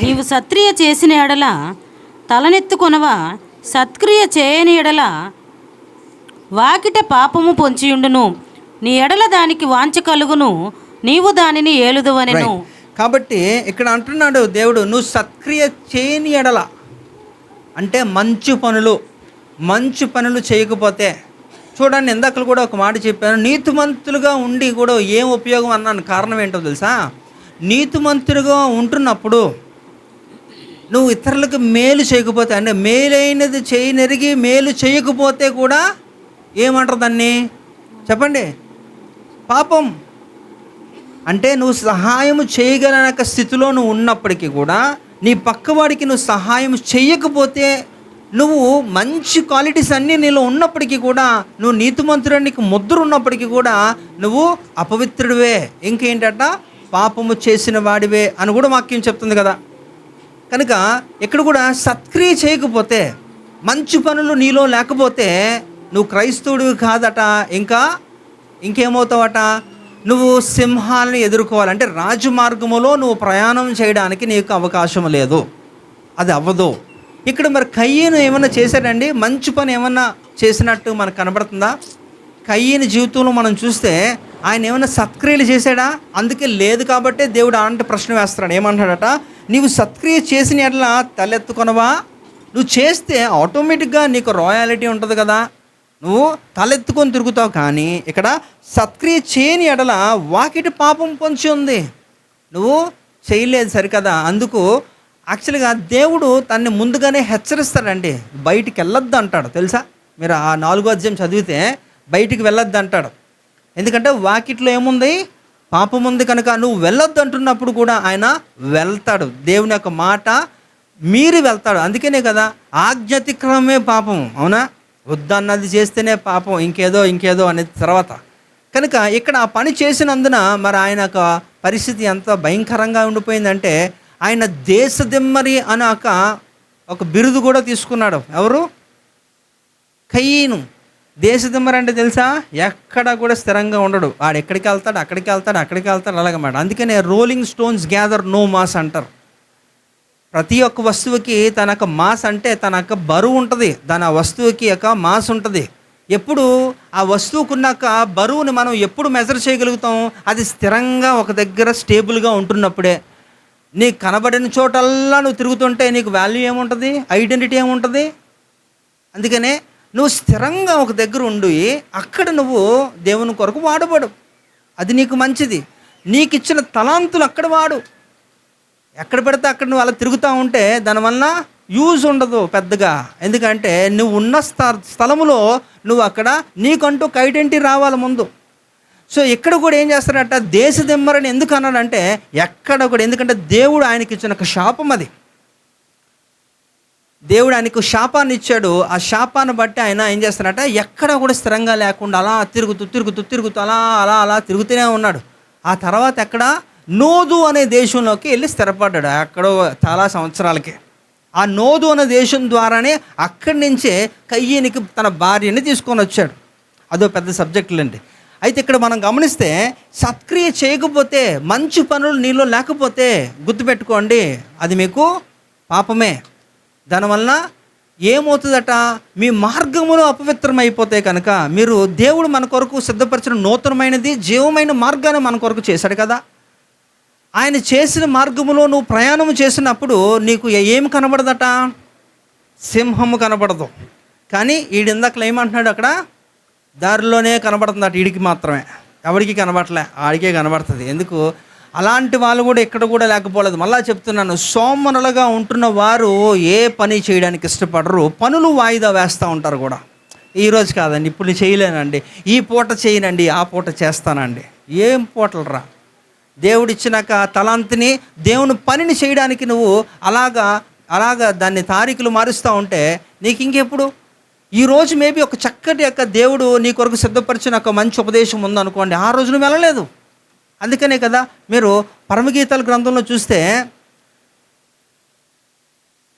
[SPEAKER 2] నీవు సత్క్రియ చేసిన ఎడల తలనెత్తుకొనవా, సత్క్రియ చేయని ఎడల వాకిట పాపము పొంచియుండును, నీ ఎడల దానికి వాంఛ కలుగును, నీవు దానిని ఏలుదువనెను.
[SPEAKER 1] కాబట్టి ఇక్కడ అంటున్నాడు దేవుడు, నువ్వు సత్క్రియ చేయని ఎడల అంటే మంచి పనులు చేయకపోతే. చూడండి, ఇందాకలు కూడా ఒక మాట చెప్పాను, నీతిమంతులుగా ఉండి కూడా ఏం ఉపయోగం అన్నాను. కారణం ఏంటో తెలుసా, నీతిమంతులుగా ఉంటున్నప్పుడు నువ్వు ఇతరులకు మేలు చేయకపోతే, అంటే మేలైనది చేయనెరిగి మేలు చేయకపోతే కూడా ఏమంటారు దాన్ని చెప్పండి, పాపం. అంటే నువ్వు సహాయం చేయగలనక స్థితిలో నువ్వు ఉన్నప్పటికీ కూడా నీ పక్కవాడికి నువ్వు సహాయం చేయకపోతే, నువ్వు మంచి క్వాలిటీస్ అన్నీ నీలో ఉన్నప్పటికీ కూడా, నువ్వు నీతిమంతుడానికి ముద్ర ఉన్నప్పటికీ కూడా నువ్వు అపవిత్రుడివే, ఇంకేంటట పాపము చేసిన వాడివే అని కూడా వాక్యం చెప్తుంది కదా. కనుక ఇక్కడ కూడా సత్క్రియ చేయకపోతే, మంచి పనులు నీలో లేకపోతే నువ్వు క్రైస్తవుడివి కాదట. ఇంకేమవుతావట, నువ్వు సింహాలను ఎదుర్కోవాలంటే రాజు మార్గములో నువ్వు ప్రయాణం చేయడానికి నీకు అవకాశం లేదు, అది అవ్వదు. ఇక్కడ మరి కయ్యను ఏమన్నా చేశాడండి, మంచి పని ఏమన్నా చేసినట్టు మనకు కనబడుతుందా? కయ్యని జీవితంలో మనం చూస్తే ఆయన ఏమన్నా సత్క్రియలు చేశాడా? అందుకే లేదు. కాబట్టే దేవుడు అలాంటి ప్రశ్న వేస్తున్నాడు. ఏమంటాడట, నీవు సత్క్రియ చేసిన ఎడల తలెత్తుకొనవా. నువ్వు చేస్తే ఆటోమేటిక్గా నీకు రాయాలిటీ ఉంటుంది కదా, నువ్వు తలెత్తుకొని తిరుగుతావు. కానీ ఇక్కడ సత్క్రియ చేయని ఎడల వాకిటి పాపం పొంచి ఉంది, నువ్వు చేయలేదు సరికదా. అందుకు యాక్చువల్గా దేవుడు తన్ని ముందుగానే హెచ్చరిస్తాడండి, బయటికి వెళ్ళొద్దు అంటాడు. తెలుసా, మీరు ఆ 4వ అధ్యాయం చదివితే బయటికి వెళ్ళొద్దు అంటాడు. ఎందుకంటే వాకిట్లో ఏముంది, పాపం ఉంది. కనుక నువ్వు వెళ్ళొద్దు అంటున్నప్పుడు కూడా ఆయన వెళ్తాడు. దేవుని యొక్క మాట మీరి వెళ్తాడు. అందుకనే కదా ఆజ్ఞాతిక్రమమే పాపం, అవునా. వద్దన్నది చేస్తేనే పాపం, ఇంకేదో అనేది తర్వాత. కనుక ఇక్కడ ఆ పని చేసినందున మరి ఆయన యొక్క పరిస్థితి ఎంత భయంకరంగా ఉండిపోయిందంటే, ఆయన దేశదిమ్మరి అనాక ఒక బిరుదు కూడా తీసుకున్నాడు. ఎవరు? కయ్యను. దేశదిమ్మరి అంటే తెలుసా, ఎక్కడ కూడా స్థిరంగా ఉండడు. వాడు ఎక్కడికి వెళ్తాడు అలాగమాట. అందుకనే rolling stones gather no moss అంటారు. ప్రతి ఒక్క వస్తువుకి తన యొక్క మాస్ అంటే తన యొక్క బరువు ఉంటుంది, దాని ఆ వస్తువుకి యొక్క మాస్ ఉంటుంది. ఎప్పుడు ఆ వస్తువుకున్నాక బరువుని మనం ఎప్పుడు మెజర్ చేయగలుగుతాం, అది స్థిరంగా ఒక దగ్గర స్టేబుల్గా ఉంటున్నప్పుడే. నీకు కనబడిన చోటల్లా నువ్వు తిరుగుతుంటే నీకు వాల్యూ ఏముంటుంది, ఐడెంటిటీ ఏముంటుంది? అందుకనే నువ్వు స్థిరంగా ఒక దగ్గర ఉండి అక్కడ నువ్వు దేవుని కొరకు వాడబడు, అది నీకు మంచిది. నీకు ఇచ్చిన తలాంతులు అక్కడ వాడు. ఎక్కడ పెడితే అక్కడ నువ్వు అలా తిరుగుతూ ఉంటే దానివల్ల యూజ్ ఉండదు పెద్దగా. ఎందుకంటే నువ్వు ఉన్న స్థలములో నువ్వు అక్కడ నీకంటూ ఒక ఐడెంటిటీ రావాలి ముందు. సో ఇక్కడ కూడా ఏం చేస్తారంట, దేశ దిమ్మరని ఎందుకు అన్నాడంటే ఎక్కడ కూడా, ఎందుకంటే దేవుడు ఆయనకి ఇచ్చిన ఒక శాపం అది. దేవుడు ఆయనకు శాపాన్ని ఇచ్చాడు. ఆ శాపాన్ని బట్టి ఆయన ఏం చేస్తారంట, ఎక్కడ కూడా స్థిరంగా లేకుండా అలా తిరుగుతూ అలా తిరుగుతూనే ఉన్నాడు. ఆ తర్వాత ఎక్కడ నోదు అనే దేశంలోకి వెళ్ళి స్థిరపడ్డాడు అక్కడ చాలా సంవత్సరాలకి. ఆ నోదు అనే దేశం ద్వారానే అక్కడి నుంచే కయ్యనికి తన భార్యని తీసుకొని వచ్చాడు. అదో పెద్ద సబ్జెక్టులండి. అయితే ఇక్కడ మనం గమనిస్తే సత్క్రియ చేయకపోతే, మంచి పనులు నీలో లేకపోతే గుర్తుపెట్టుకోండి, అది మీకు పాపమే. దానివల్ల ఏమవుతుందట, మీ మార్గములు అపవిత్రమైపోతాయి. కనుక మీరు దేవుడు మన కొరకు సిద్ధపరిచిన నూతనమైనది జీవమైన మార్గాన్ని మన కొరకు చేశాడు కదా. ఆయన చేసిన మార్గములో నువ్వు ప్రయాణం చేసినప్పుడు నీకు ఏమి కనబడదట, సింహము కనబడదు. కానీ ఈడిందాకలు ఏమంటున్నాడు, అక్కడ దారిలోనే కనబడుతుందట వీడికి మాత్రమే, ఎవరికి కనబడలే, ఆడికే కనబడుతుంది. ఎందుకు? అలాంటి వాళ్ళు కూడా ఇక్కడ కూడా లేకపోలేదు. మళ్ళా చెప్తున్నాను, సోమరులుగా ఉంటున్న వారు ఏ పని చేయడానికి ఇష్టపడరు, పనులు వాయిదా వేస్తూ ఉంటారు కూడా. ఈరోజు కాదండి, ఇప్పుడు చేయలేనండి, ఈ పూట చేయనండి, ఆ పూట చేస్తానండి. ఏం పూటలు రా, దేవుడిచ్చినాక తలాంతిని దేవుని పనిని చేయడానికి నువ్వు అలాగా దాన్ని తారీఖులు మారుస్తూ ఉంటే నీకు ఇంకెప్పుడు. ఈరోజు మేబీ ఒక చక్కటి యొక్క దేవుడు నీ కొరకు సిద్ధపరిచిన ఒక మంచి ఉపదేశం ఉందనుకోండి, ఆ రోజు నువ్వు వెళ్ళలేదు. అందుకనే కదా మీరు పరమగీతాల గ్రంథంలో చూస్తే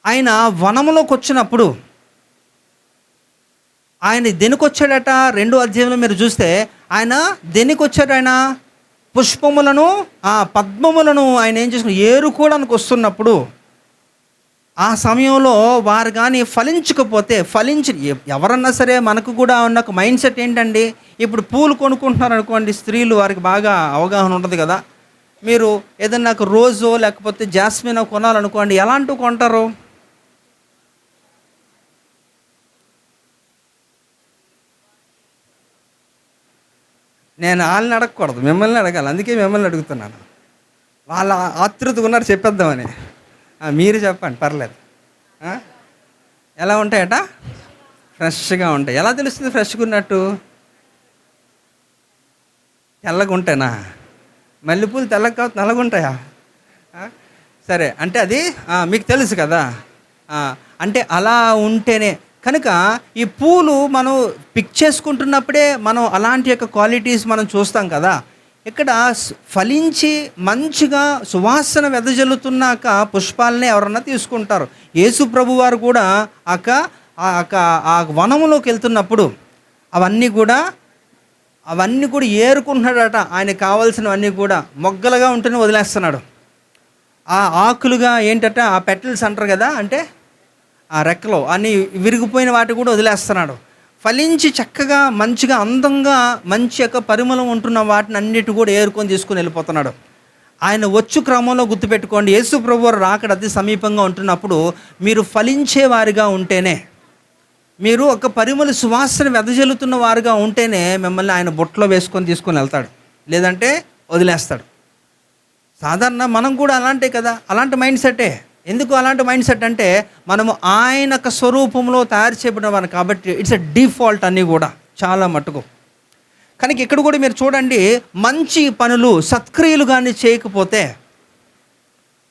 [SPEAKER 1] ఆయన వనములోకి వచ్చినప్పుడు ఆయన దేనికొచ్చాడట, 2వ అధ్యాయంలో మీరు చూస్తే ఆయన దేనికొచ్చాడు, ఆయన పుష్పములను పద్మములను ఆయన ఏం చేసుకుని ఏరుకోవడానికి వస్తున్నప్పుడు ఆ సమయంలో వారు కానీ ఫలించకపోతే, ఎవరన్నా సరే మనకు కూడా ఉన్న ఒక మైండ్ సెట్ ఏంటండి, ఇప్పుడు పూలు కొనుక్కుంటున్నారు అనుకోండి, స్త్రీలు వారికి బాగా అవగాహన ఉంటుంది కదా. మీరు ఏదన్నా ఒక రోజో లేకపోతే జాస్మిన్ కొనాలనుకోండి, ఎలాంటివి కొంటారు? నేను వాళ్ళని అడగకూడదు, మిమ్మల్ని అడగాలి. అందుకే మిమ్మల్ని అడుగుతున్నాను. వాళ్ళ ఆతృతగా ఉన్నారు చెప్పేద్దామని. మీరు చెప్పండి, పర్లేదు. ఎలా ఉంటాయట? ఫ్రెష్గా ఉంటాయి. ఎలా తెలుస్తుంది ఫ్రెష్గా ఉన్నట్టు? తెల్లగా ఉంటాయినా? మల్లెపూలు తెల్లగా కాదు, నల్లగా ఉంటాయా? సరే, అంటే అది మీకు తెలుసు కదా. అంటే అలా ఉంటేనే కనుక ఈ పూలు మనం పిక్ చేసుకుంటున్నప్పుడే మనం అలాంటి యొక్క క్వాలిటీస్ మనం చూస్తాం కదా. ఇక్కడ ఫలించి మంచిగా సువాసన వెదజల్లుతున్నాక పుష్పాలనే ఎవరన్నా తీసుకుంటారు. యేసు ప్రభు వారు కూడా ఆ వనములోకి వెళ్తున్నప్పుడు అవన్నీ కూడా ఏరుకుంటున్నాడట. ఆయనకు కావాల్సినవన్నీ కూడా మొగ్గలుగా ఉంటేనే వదిలేస్తున్నాడు. ఆ ఆకులుగా ఏంటంటే ఆ పెటల్స్ అంటారు కదా, అంటే ఆ రెక్కలో అన్నీ విరిగిపోయిన వాటి కూడా వదిలేస్తున్నాడు. ఫలించి చక్కగా మంచిగా అందంగా మంచి యొక్క పరిమళం ఉంటున్న వాటిని అన్నిటి కూడా ఏరుకొని తీసుకొని వెళ్ళిపోతున్నాడు. ఆయన వచ్చు క్రమంలో గుర్తుపెట్టుకోండి, యేసు ప్రభువారు రాకడ అతి సమీపంగా ఉంటున్నప్పుడు మీరు ఫలించే వారిగా ఉంటేనే, మీరు ఒక పరిమళ సువాసన వెదజల్లుతున్న వారుగా ఉంటేనే మిమ్మల్ని ఆయన బుట్టలో వేసుకొని తీసుకొని వెళ్తాడు, లేదంటే వదిలేస్తాడు. సాధారణ మనం కూడా అలాంటే కదా, అలాంటి మైండ్ సెట్టే. ఎందుకు అలాంటి మైండ్ సెట్ అంటే మనము ఆయన యొక్క స్వరూపంలో తయారు చేయబడిన వారు కాబట్టి ఇట్స్ ఎ డిఫాల్ట్ అన్నీ కూడా చాలా మట్టుకు. కనుక ఇక్కడ కూడా మీరు చూడండి, మంచి పనులు సత్క్రియలు కానీ చేయకపోతే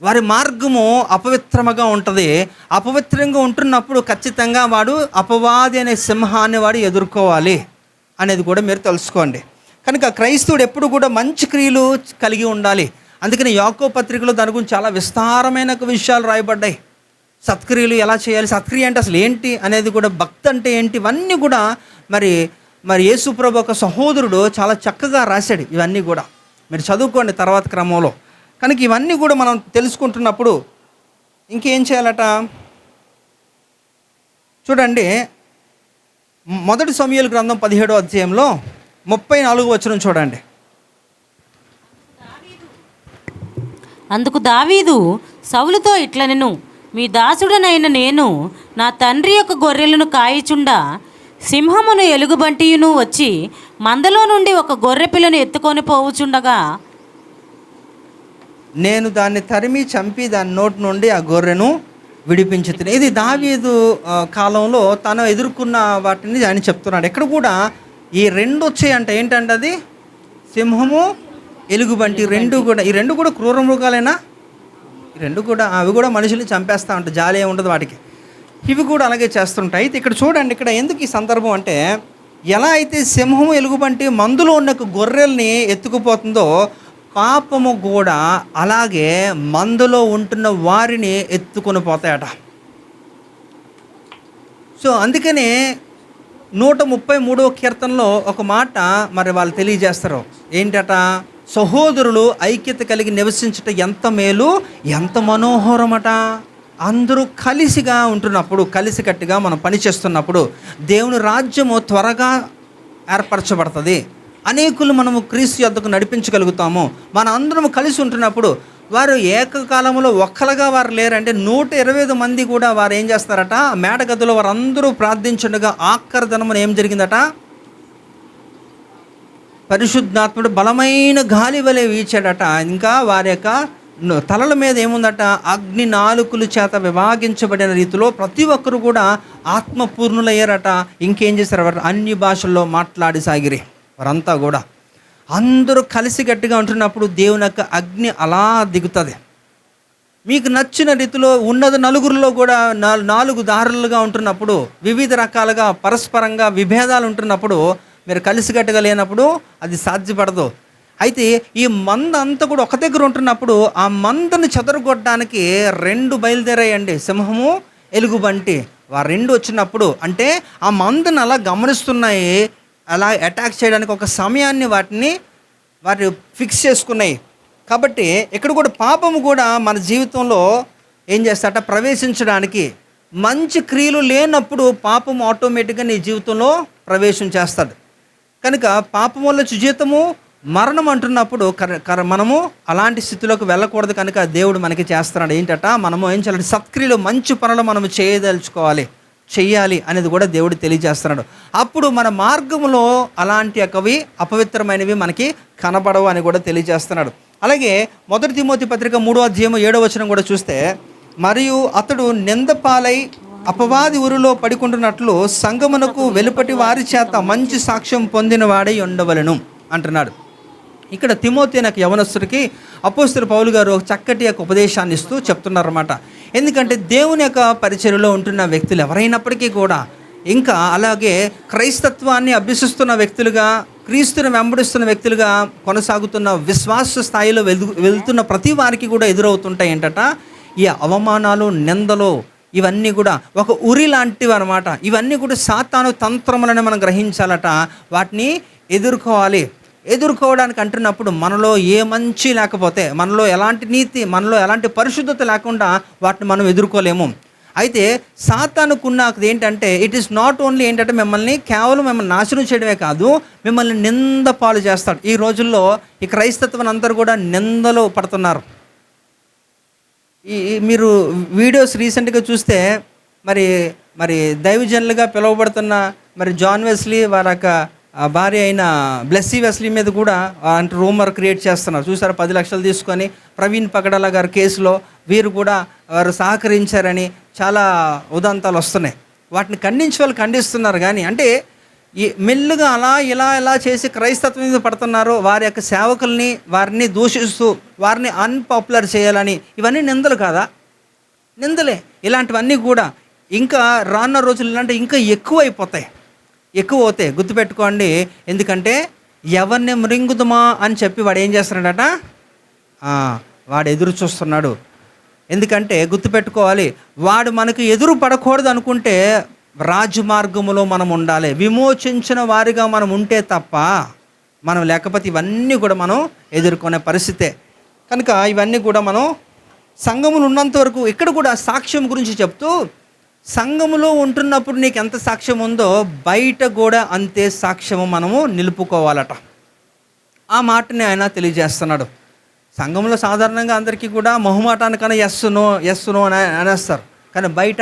[SPEAKER 1] వారి మార్గము అపవిత్రముగా ఉంటుంది. అపవిత్రంగా ఉంటున్నప్పుడు ఖచ్చితంగా వాడు అపవాది అనే సింహాన్ని వాడు ఎదుర్కోవాలి అనేది కూడా మీరు తెలుసుకోండి. కనుక క్రైస్తవుడు ఎప్పుడు కూడా మంచి క్రియలు కలిగి ఉండాలి. అందుకని యాకోబు పత్రికలో దాని గురించి చాలా విస్తారమైన విషయాలు రాయబడ్డాయి. సత్క్రియలు ఎలా చేయాలి, సత్క్రియ అంటే అసలు ఏంటి అనేది కూడా, భక్తి అంటే ఏంటి, ఇవన్నీ కూడా మరి యేసు ప్రభు ఒక సహోదరుడు చాలా చక్కగా రాశాడు. ఇవన్నీ కూడా మీరు చదువుకోండి తర్వాత క్రమంలో. కనుక ఇవన్నీ కూడా మనం తెలుసుకుంటున్నప్పుడు ఇంకేం చేయాలట చూడండి. మొదటి సమూయేలు గ్రంథం 17వ అధ్యాయంలో 34వ వచనం చూడండి.
[SPEAKER 2] అందుకు దావీదు సౌలుతో ఇట్లనెను, మీ దాసుడనైన నేను నా తండ్రి యొక్క గొర్రెలను కాయిచుండా సింహమును ఎలుగుబంటియును వచ్చి మందలో నుండి ఒక గొర్రె పిల్లను ఎత్తుకొని పోవుచుండగా
[SPEAKER 1] నేను దాన్ని తరిమి చంపి దాని నోటి నుండి ఆ గొర్రెను విడిపించుతుంది. ఇది దావీదు కాలంలో తను ఎదుర్కొన్న వాటిని ఆయన చెప్తున్నాడు. ఎక్కడ కూడా ఈ రెండు వచ్చాయంట. ఏంటంటే అది సింహము, ఎలుగుబంటి ఈ రెండు కూడా క్రూర మృగాలేనా? ఈ రెండు కూడా అవి కూడా మనుషుల్ని చంపేస్తూ ఉంటాయి, జాలి ఏమి ఉండదు వాటికి. ఇవి కూడా అలాగే చేస్తుంటాయి. అయితే ఇక్కడ చూడండి, ఇక్కడ ఎందుకు ఈ సందర్భం అంటే, ఎలా అయితే సింహము, ఎలుగుబంటి మందులో ఉన్న గొర్రెల్ని ఎత్తుకుపోతుందో పాపము కూడా అలాగే మందులో ఉంటున్న వారిని ఎత్తుకొని పోతాయట. సో అందుకనే 133వ కీర్తనలో ఒక మాట మరి వాళ్ళు తెలియజేస్తారు. ఏంటట? సహోదరులు ఐక్యత కలిగి నివసించట ఎంత మేలు, ఎంత మనోహరమట. అందరూ కలిసిగా ఉంటున్నప్పుడు, కలిసికట్టుగా మనం పనిచేస్తున్నప్పుడు దేవుని రాజ్యము త్వరగా ఏర్పరచబడుతుంది. అనేకులు మనము క్రీస్తు యొద్దకు నడిపించగలుగుతాము. మన అందరం కలిసి ఉంటున్నప్పుడు వారు ఏకకాలంలో ఒక్కలుగా వారు లేరంటే 125 మంది కూడా వారు ఏం చేస్తారట, మేడగదిలో వారు అందరూ ప్రార్థించుండగా ఆఖరి దినమున ఏం జరిగిందట, పరిశుద్ధాత్ముడు బలమైన గాలి వలె వీచాడట. ఇంకా వారి యొక్క తలల మీద ఏముందట, అగ్ని నాలుకల చేత విభాగించబడిన రీతిలో ప్రతి ఒక్కరు కూడా ఆత్మపూర్ణులయ్యారట. ఇంకేం చేశారు, వారు అన్ని భాషల్లో మాట్లాడి సాగిరి. వారంతా కూడా అందరూ కలిసి గట్టిగా ఉంటున్నప్పుడు దేవుని యొక్క అగ్ని అలా దిగుతుంది. మీకు నచ్చిన రీతిలో ఉన్నది నలుగురిలో కూడా 4 దారులుగా ఉంటున్నప్పుడు, వివిధ రకాలుగా పరస్పరంగా విభేదాలు ఉంటున్నప్పుడు, మీరు కలిసికట్టుగా లేనప్పుడు అది సాధ్యపడదు. అయితే ఈ మంద అంతా కూడా ఒక దగ్గర ఉంటున్నప్పుడు ఆ మందను చెదరగొట్టడానికి 2 బయలుదేరాయండి, సింహము, ఎలుగుబంటి. వారు 2 వచ్చినప్పుడు అంటే ఆ మందను అలా గమనిస్తున్నాయి, అలా అటాక్ చేయడానికి ఒక సమయాన్ని వాటి ఫిక్స్ చేసుకున్నాయి. కాబట్టి ఇక్కడ కూడా పాపము కూడా మన జీవితంలో ఏం చేస్తాట, ప్రవేశించడానికి మంచి క్రియలు లేనప్పుడు పాపము ఆటోమేటిక్గా నీ జీవితంలో ప్రవేశం చేస్తాడు. కనుక పాపం వల్ల జీతము మరణం అంటున్నప్పుడు మనము అలాంటి స్థితిలోకి వెళ్ళకూడదు. కనుక దేవుడు మనకి చేస్తున్నాడు ఏంటట, మనము ఏం చేయాలి, సత్క్రియలు, మంచి పనులు మనము చెయ్యాలి అనేది కూడా దేవుడు తెలియజేస్తున్నాడు. అప్పుడు మన మార్గంలో అలాంటి ఒకవి అపవిత్రమైనవి మనకి కనబడవు అని కూడా తెలియజేస్తున్నాడు. అలాగే 1 తిమోతి పత్రిక 3వ అధ్యాయం 7వ వచనం కూడా చూస్తే, మరియు అతడు నిందపాలై అపవాది ఊరిలో పడుకుంటున్నట్లు సంగమునకు వెలుపటి వారి చేత మంచి సాక్ష్యం పొందిన వాడై ఉండవలెను అంటున్నాడు. ఇక్కడ తిమోతి అనే యవనస్తుడికి అపోస్తలుడు పౌలు గారు చక్కటి యొక్క ఉపదేశాన్ని ఇస్తూ చెప్తున్నారన్నమాట. ఎందుకంటే దేవుని యొక్క పరిచర్యలో ఉంటున్న వ్యక్తులు ఎవరైనప్పటికీ కూడా, ఇంకా అలాగే క్రైస్తత్వాన్ని అభ్యసిస్తున్న వ్యక్తులుగా, క్రీస్తుని వెంబడిస్తున్న వ్యక్తులుగా కొనసాగుతున్న విశ్వాస స్థాయిలో వెళ్తున్న ప్రతి వారికి కూడా ఎదురవుతుంటాయి ఏంటట, ఈ అవమానాలు, నిందలు, ఇవన్నీ కూడా ఒక ఉరి లాంటివి అనమాట. ఇవన్నీ కూడా సాతాను తంత్రములని మనం గ్రహించాలట. వాటిని ఎదుర్కోవడానికి అంటున్నప్పుడు మనలో ఏ మంచి లేకపోతే, మనలో ఎలాంటి నీతి, మనలో ఎలాంటి పరిశుద్ధత లేకుండా వాటిని మనం ఎదుర్కోలేము. అయితే సాతానుకున్నది ఏంటంటే, ఇట్ ఈస్ నాట్ ఓన్లీ ఏంటంటే కేవలం మిమ్మల్ని నాశనం చేయడమే కాదు, మిమ్మల్ని నింద పాలు చేస్తాడు. ఈ రోజుల్లో ఈ క్రైస్తత్వం అందరూ కూడా నిందలో పడుతున్నారు. మీరు వీడియోస్ రీసెంట్గా చూస్తే మరి దైవజనులుగా పిలువబడుతున్న మరి జాన్ వెస్లీ వారి యొక్క భార్య అయిన బ్లెస్సీ వెస్లీ మీద కూడా అంటే రూమర్ క్రియేట్ చేస్తున్నారు. చూసారు, 10 లక్షలు తీసుకొని ప్రవీణ్ పగడాల గారి కేసులో వీరు కూడా వారు సహకరించారని చాలా ఉదంతాలు వస్తున్నాయి. వాటిని ఖండిస్తున్నారు. కానీ అంటే ఈ మెల్లుగా అలా ఇలా చేసి క్రైస్తత్వం మీద పడుతున్నారు. వారి యొక్క సేవకుల్ని, వారిని దూషిస్తూ వారిని అన్పాపులర్ చేయాలని, ఇవన్నీ నిందలు కాదా? నిందలే. ఇలాంటివన్నీ కూడా ఇంకా రానున్న రోజులు ఇలాంటివి ఇంకా ఎక్కువ అవుతాయి. గుర్తుపెట్టుకోండి. ఎందుకంటే ఎవరిని మృంగుదమా అని చెప్పి వాడు ఏం చేస్తున్నాడట, వాడు ఎదురు చూస్తున్నాడు. ఎందుకంటే గుర్తుపెట్టుకోవాలి, వాడు మనకు ఎదురు పడకూడదు అనుకుంటే రాజమార్గములో మనం ఉండాలి. విమోచించిన వారిగా మనం ఉంటే తప్ప మనం లేకపోతే ఇవన్నీ కూడా మనం ఎదుర్కొనే పరిస్థితే. కనుక ఇవన్నీ కూడా మనం సంఘములు ఉన్నంత వరకు, ఇక్కడ కూడా సాక్ష్యం గురించి చెప్తూ, సంఘములో ఉంటున్నప్పుడు నీకు ఎంత సాక్ష్యం ఉందో బయట కూడా అంతే సాక్ష్యము మనము నిలుపుకోవాలట. ఆ మాటని ఆయన తెలియజేస్తున్నాడు. సంఘంలో సాధారణంగా అందరికీ కూడా మొహమాటానికన్నా ఎస్ నో అని అనేస్తారు, కానీ బయట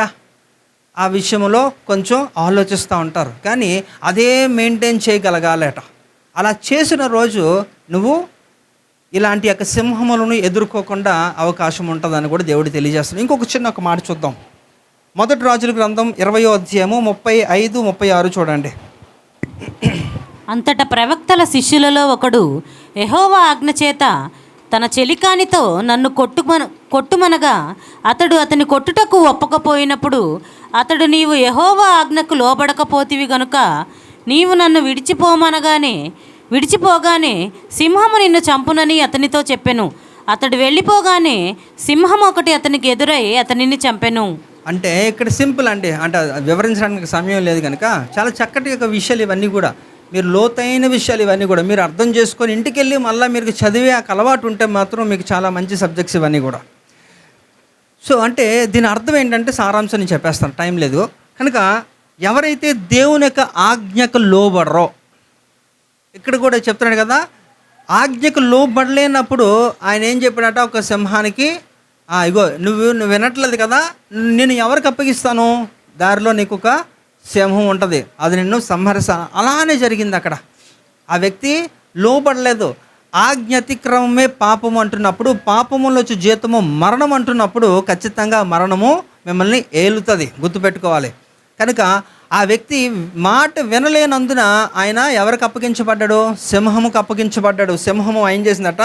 [SPEAKER 1] ఆ విషయంలో కొంచెం ఆలోచిస్తూ ఉంటారు. కానీ అదే మెయింటైన్ చేయగలగాలట. అలా చేసిన రోజు నువ్వు ఇలాంటి యొక్క సింహములను ఎదుర్కోకుండా అవకాశం ఉంటుందని కూడా దేవుడు తెలియజేస్తున్నాడు. ఇంకొక చిన్న మాట చూద్దాం. మొదటి రాజుల గ్రంథం 20వ అధ్యాయము 35, 36 చూడండి.
[SPEAKER 2] అంతటా ప్రవక్తల శిష్యులలో ఒకడు యెహోవా ఆజ్ఞ చేత తన చెలికానితో నన్ను కొట్టుమనగా అతడు అతని కొట్టుటకు ఒప్పకపోయినప్పుడు అతడు, నీవు యెహోవా ఆజ్ఞకు లోబడకపోతివి గనుక నీవు నన్ను విడిచిపోగానే సింహము నిన్ను చంపునని అతనితో చెప్పెను. అతడు వెళ్ళిపోగానే సింహం ఒకటి అతనికి ఎదురై అతనిని చంపెను.
[SPEAKER 1] అంటే ఇక్కడ సింపుల్ అంటే వివరించడానికి సమయం లేదు కనుక చాలా చక్కటి యొక్క విషయాలు ఇవన్నీ కూడా, మీరు లోతైన విషయాలు ఇవన్నీ కూడా మీరు అర్థం చేసుకొని ఇంటికి వెళ్ళి మళ్ళీ మీరు చదివే ఆ అలవాటు ఉంటే మాత్రం మీకు చాలా మంచి సబ్జెక్ట్స్ ఇవన్నీ కూడా. సో అంటే దీని అర్థం ఏంటంటే సారాంశం నేను చెప్పేస్తాను, టైం లేదు కనుక. ఎవరైతే దేవుని యొక్క ఆజ్ఞకు లోబడరో, ఇక్కడ కూడా చెప్తున్నాడు కదా, ఆజ్ఞకు లోబడలేనప్పుడు ఆయన ఏం చెప్పాడట, ఒక సింహానికి ఇగో నువ్వు వినట్లేదు కదా, నేను ఎవరికి అప్పగిస్తాను, దారిలో నీకు ఒక సింహం ఉంటుంది, అది నిన్ను సంహరిస్తాను. అలానే జరిగింది అక్కడ. ఆ వ్యక్తి లోబడలేదు. ఆజ్ఞ అతిక్రమమే పాపము అంటున్నప్పుడు, పాపములో వచ్చి జీతము మరణం అంటున్నప్పుడు ఖచ్చితంగా మరణము మిమ్మల్ని ఏలుతుంది, గుర్తుపెట్టుకోవాలి. కనుక ఆ వ్యక్తి మాట వినలేనందున ఆయన ఎవరికి అప్పగించబడ్డాడు, సింహముకు అప్పగించబడ్డాడు. సింహము ఆయన చేసిందట,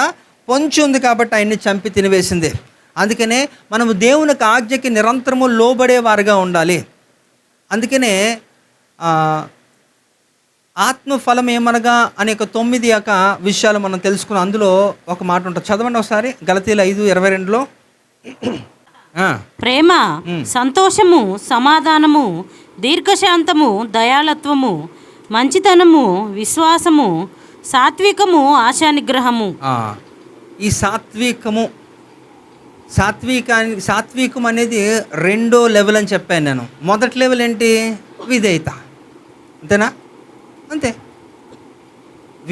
[SPEAKER 1] పొంచి ఉంది కాబట్టి ఆయన్ని చంపి తినివేసింది. అందుకనే మనము దేవునికి ఆజ్ఞకి నిరంతరము లోబడేవారుగా ఉండాలి. అందుకనే ఆత్మఫలం ఏమనగా అనేక 9 యొక్క విషయాలు మనం తెలుసుకున్నాం. అందులో ఒక మాట ఉంటుంది, చదవండి ఒకసారి. గలతీయులు 5:22లో
[SPEAKER 2] ప్రేమ, సంతోషము, సమాధానము, దీర్ఘశాంతము, దయాళత్వము, మంచితనము, విశ్వాసము, సాత్వికము, ఆశానిగ్రహము.
[SPEAKER 1] ఈ సాత్వికం అనేది 2వ లెవెల్ అని చెప్పాను నేను. మొదటి లెవెల్ ఏంటి, విధేయత, అంతేనా? అంతే.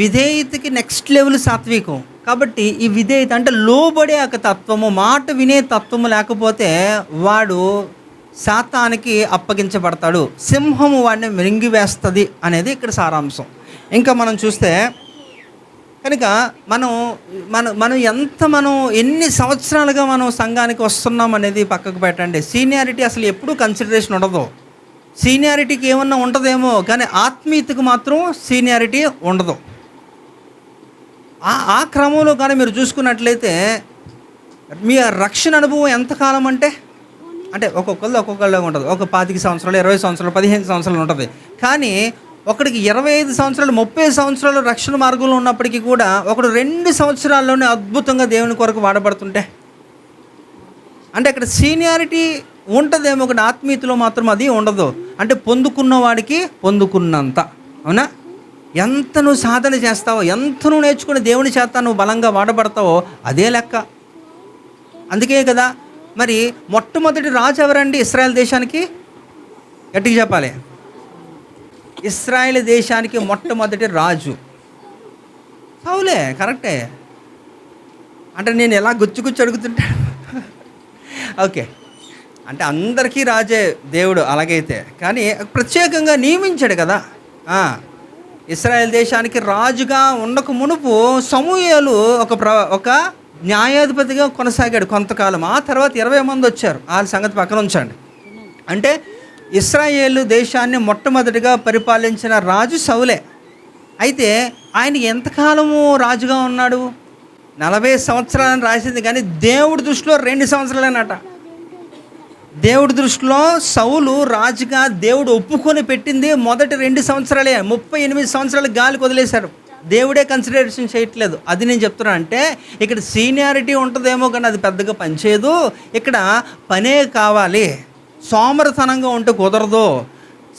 [SPEAKER 1] విధేయతకి నెక్స్ట్ లెవెల్ సాత్వికం. కాబట్టి ఈ విధేయత అంటే లోబడే ఒక తత్వము, మాట వినే తత్వము లేకపోతే వాడు సాతానికి అప్పగించబడతాడు, సింహము వాడిని మింగివేస్తుంది అనేది ఇక్కడ సారాంశం. ఇంకా మనం చూస్తే కనుక మనం ఎన్ని సంవత్సరాలుగా మనం సంఘానికి వస్తున్నాం అనేది పక్కకు పెట్టండి. సీనియారిటీ అసలు ఎప్పుడూ కన్సిడరేషన్ ఉండదు. సీనియారిటీకి ఏమన్నా ఉంటుందేమో కానీ ఆత్మీయతకు మాత్రం సీనియారిటీ ఉండదు. ఆ క్రమంలో కానీ మీరు చూసుకున్నట్లయితే మీ రక్షణ అనుభవం ఎంతకాలం అంటే ఒక్కొక్కళ్ళగా ఉంటుంది. ఒక 25 సంవత్సరాలు, 20 సంవత్సరాలు, 15 సంవత్సరాలు ఉంటుంది. కానీ ఒకడికి 25 సంవత్సరాలు, 30 సంవత్సరాలు రక్షణ మార్గంలో ఉన్నప్పటికీ కూడా ఒకడు 2 సంవత్సరాల్లోనే అద్భుతంగా దేవుని కొరకు వాడబడుతుంటే అంటే అక్కడ సీనియారిటీ ఉంటుందేమో, ఒకటి ఆత్మీయతలో మాత్రం అది ఉండదు. అంటే పొందుకున్న వాడికి పొందుకున్నంత, అవునా? ఎంత నువ్వు సాధన చేస్తావో, ఎంత నువ్వు నేర్చుకుని దేవుని చేత నువ్వు బలంగా వాడబడతావో అదే లెక్క. అందుకే కదా మరి మొట్టమొదటి రాజు ఎవరండి ఇశ్రాయేల్ దేశానికి? గట్టిగా చెప్పాలి. ఇశ్రాయేల్ దేశానికి మొట్టమొదటి రాజు సౌలే. కరెక్టే. అంటే నేను ఎలా గుచ్చి అడుగుతుంటాను. ఓకే, అంటే అందరికీ రాజే దేవుడు అలాగైతే, కానీ ప్రత్యేకంగా నియమించాడు కదా. ఇశ్రాయేల్ దేశానికి రాజుగా ఉండక మునుపు సమూయేలు ఒక న్యాయాధిపతిగా కొనసాగాడు కొంతకాలం. ఆ తర్వాత 20 మంది వచ్చారు, వాళ్ళ సంగతి పక్కన ఉంచండి. అంటే ఇశ్రాయేలు దేశాన్ని మొట్టమొదటిగా పరిపాలించిన రాజు సౌలే. అయితే ఆయన ఎంతకాలము రాజుగా ఉన్నాడు? 40 సంవత్సరాలని రాసింది, కానీ దేవుడి దృష్టిలో 2 సంవత్సరాలేనట. దేవుడి దృష్టిలో సౌలు రాజుగా దేవుడు ఒప్పుకొని పెట్టింది మొదటి 2 సంవత్సరాలే. 38 సంవత్సరాలు గాలికి వదిలేశారు, దేవుడే కన్సిడరేషన్ చేయట్లేదు. అది నేను చెప్తున్నా. అంటే ఇక్కడ సీనియారిటీ ఉంటుందేమో కానీ అది పెద్దగా పనిచేయదు. ఇక్కడ పనే కావాలి. సోమరతనంగా ఉంటే కుదరదు,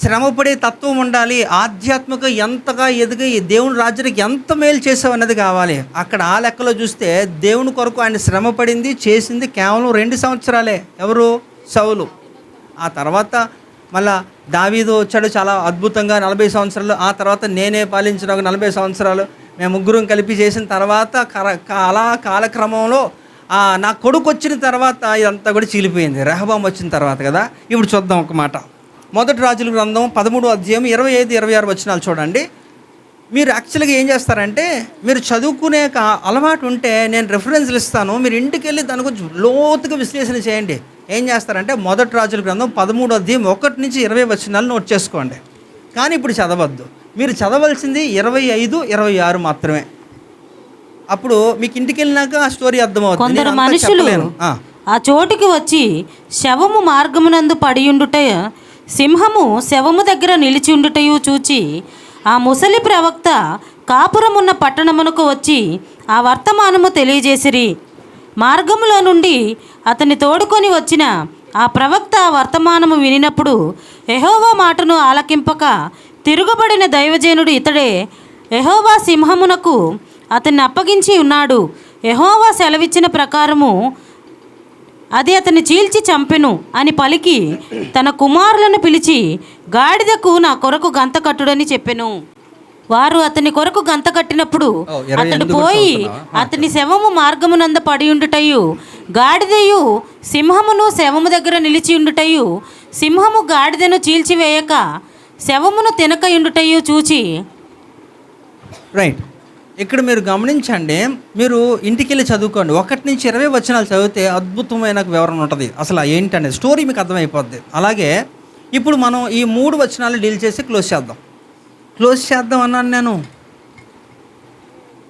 [SPEAKER 1] శ్రమపడే తత్వం ఉండాలి, ఆధ్యాత్మిక ఎంతగా ఎదిగి దేవుని రాజ్యానికి ఎంత మేలు చేసావు అన్నది కావాలి. అక్కడ ఆ లెక్కలో చూస్తే దేవుని కొరకు ఆయన శ్రమపడింది చేసింది కేవలం 2 సంవత్సరాలే. ఎవరు? సౌలు. ఆ తర్వాత మళ్ళా దావీదు వచ్చాడు, చాలా అద్భుతంగా 40 సంవత్సరాలు. ఆ తర్వాత నేనే పాలించిన ఒక 40 సంవత్సరాలు. మేము ముగ్గురం కలిపి చేసిన తర్వాత అలా కాలక్రమంలో నా కొడుకు వచ్చిన తర్వాత ఇదంతా కూడా చీలిపోయింది. రెహబాం వచ్చిన తర్వాత కదా. ఇప్పుడు చూద్దాం ఒక మాట. మొదటి రాజుల గ్రంథం 13వ అధ్యాయం 25-26 వచనాలు చూడండి. మీరు యాక్చువల్గా ఏం చేస్తారంటే, మీరు చదువుకునే అలవాటు ఉంటే నేను రెఫరెన్స్లు ఇస్తాను, మీరు ఇంటికి వెళ్ళి దాని గురించి లోతుగా విశ్లేషణ చేయండి. ఏం చేస్తారంటే మొదటి రాజుల గ్రంథం 13వ అధ్యాయం 1-20 వచనాలు నోట్ చేసుకోండి. కానీ ఇప్పుడు చదవద్దు. మీరు చదవలసింది 25-26 మాత్రమే. అప్పుడు మీకు ఇంటికి వెళ్ళినాక ఆ స్టోరీ అర్థమవుతుంది.
[SPEAKER 2] కొందరు మనుషులు ఆ చోటుకి వచ్చి శవము మార్గమునందు పడియుండుట, సింహము శవము దగ్గర నిలిచి ఉండుటయు చూచి ఆ ముసలి ప్రవక్త కాపురమున్న పట్టణమునకు వచ్చి ఆ వర్తమానము తెలియజేసిరి. మార్గములో నుండి అతన్ని తోడుకొని వచ్చిన ఆ ప్రవక్త ఆ వర్తమానము వినినప్పుడు యెహోవా మాటను ఆలకింపక తిరుగుబడిన దైవజనుడు ఇతడే, యెహోవా సింహమునకు అతన్ని అప్పగించి ఉన్నాడు, యెహోవా సెలవిచ్చిన ప్రకారము అది అతన్ని చీల్చి చంపెను అని పలికి తన కుమారులను పిలిచి గాడిదకు నా కొరకు గంత కట్టుడని చెప్పెను. వారు అతని కొరకు గంత కట్టినప్పుడు అతడు పోయి అతని శవము మార్గమునంద పడి ఉండుటయు, గాడిదయు సింహమును శవము దగ్గర నిలిచి ఉండుటయు, సింహము గాడిదను చీల్చివేయక శవమును తినకయుండుటయు చూచి.
[SPEAKER 1] రైట్. ఇక్కడ మీరు గమనించండి, మీరు ఇంటికి వెళ్ళి చదువుకోండి. 1-20 వచనాలు చదివితే అద్భుతమైన వివరణ ఉంటుంది. అసలు ఏంటనేది స్టోరీ మీకు అర్థమైపోద్ది. అలాగే ఇప్పుడు మనం ఈ 3 వచనాలు డీల్ చేసి క్లోజ్ చేద్దాం అన్నాను నేను.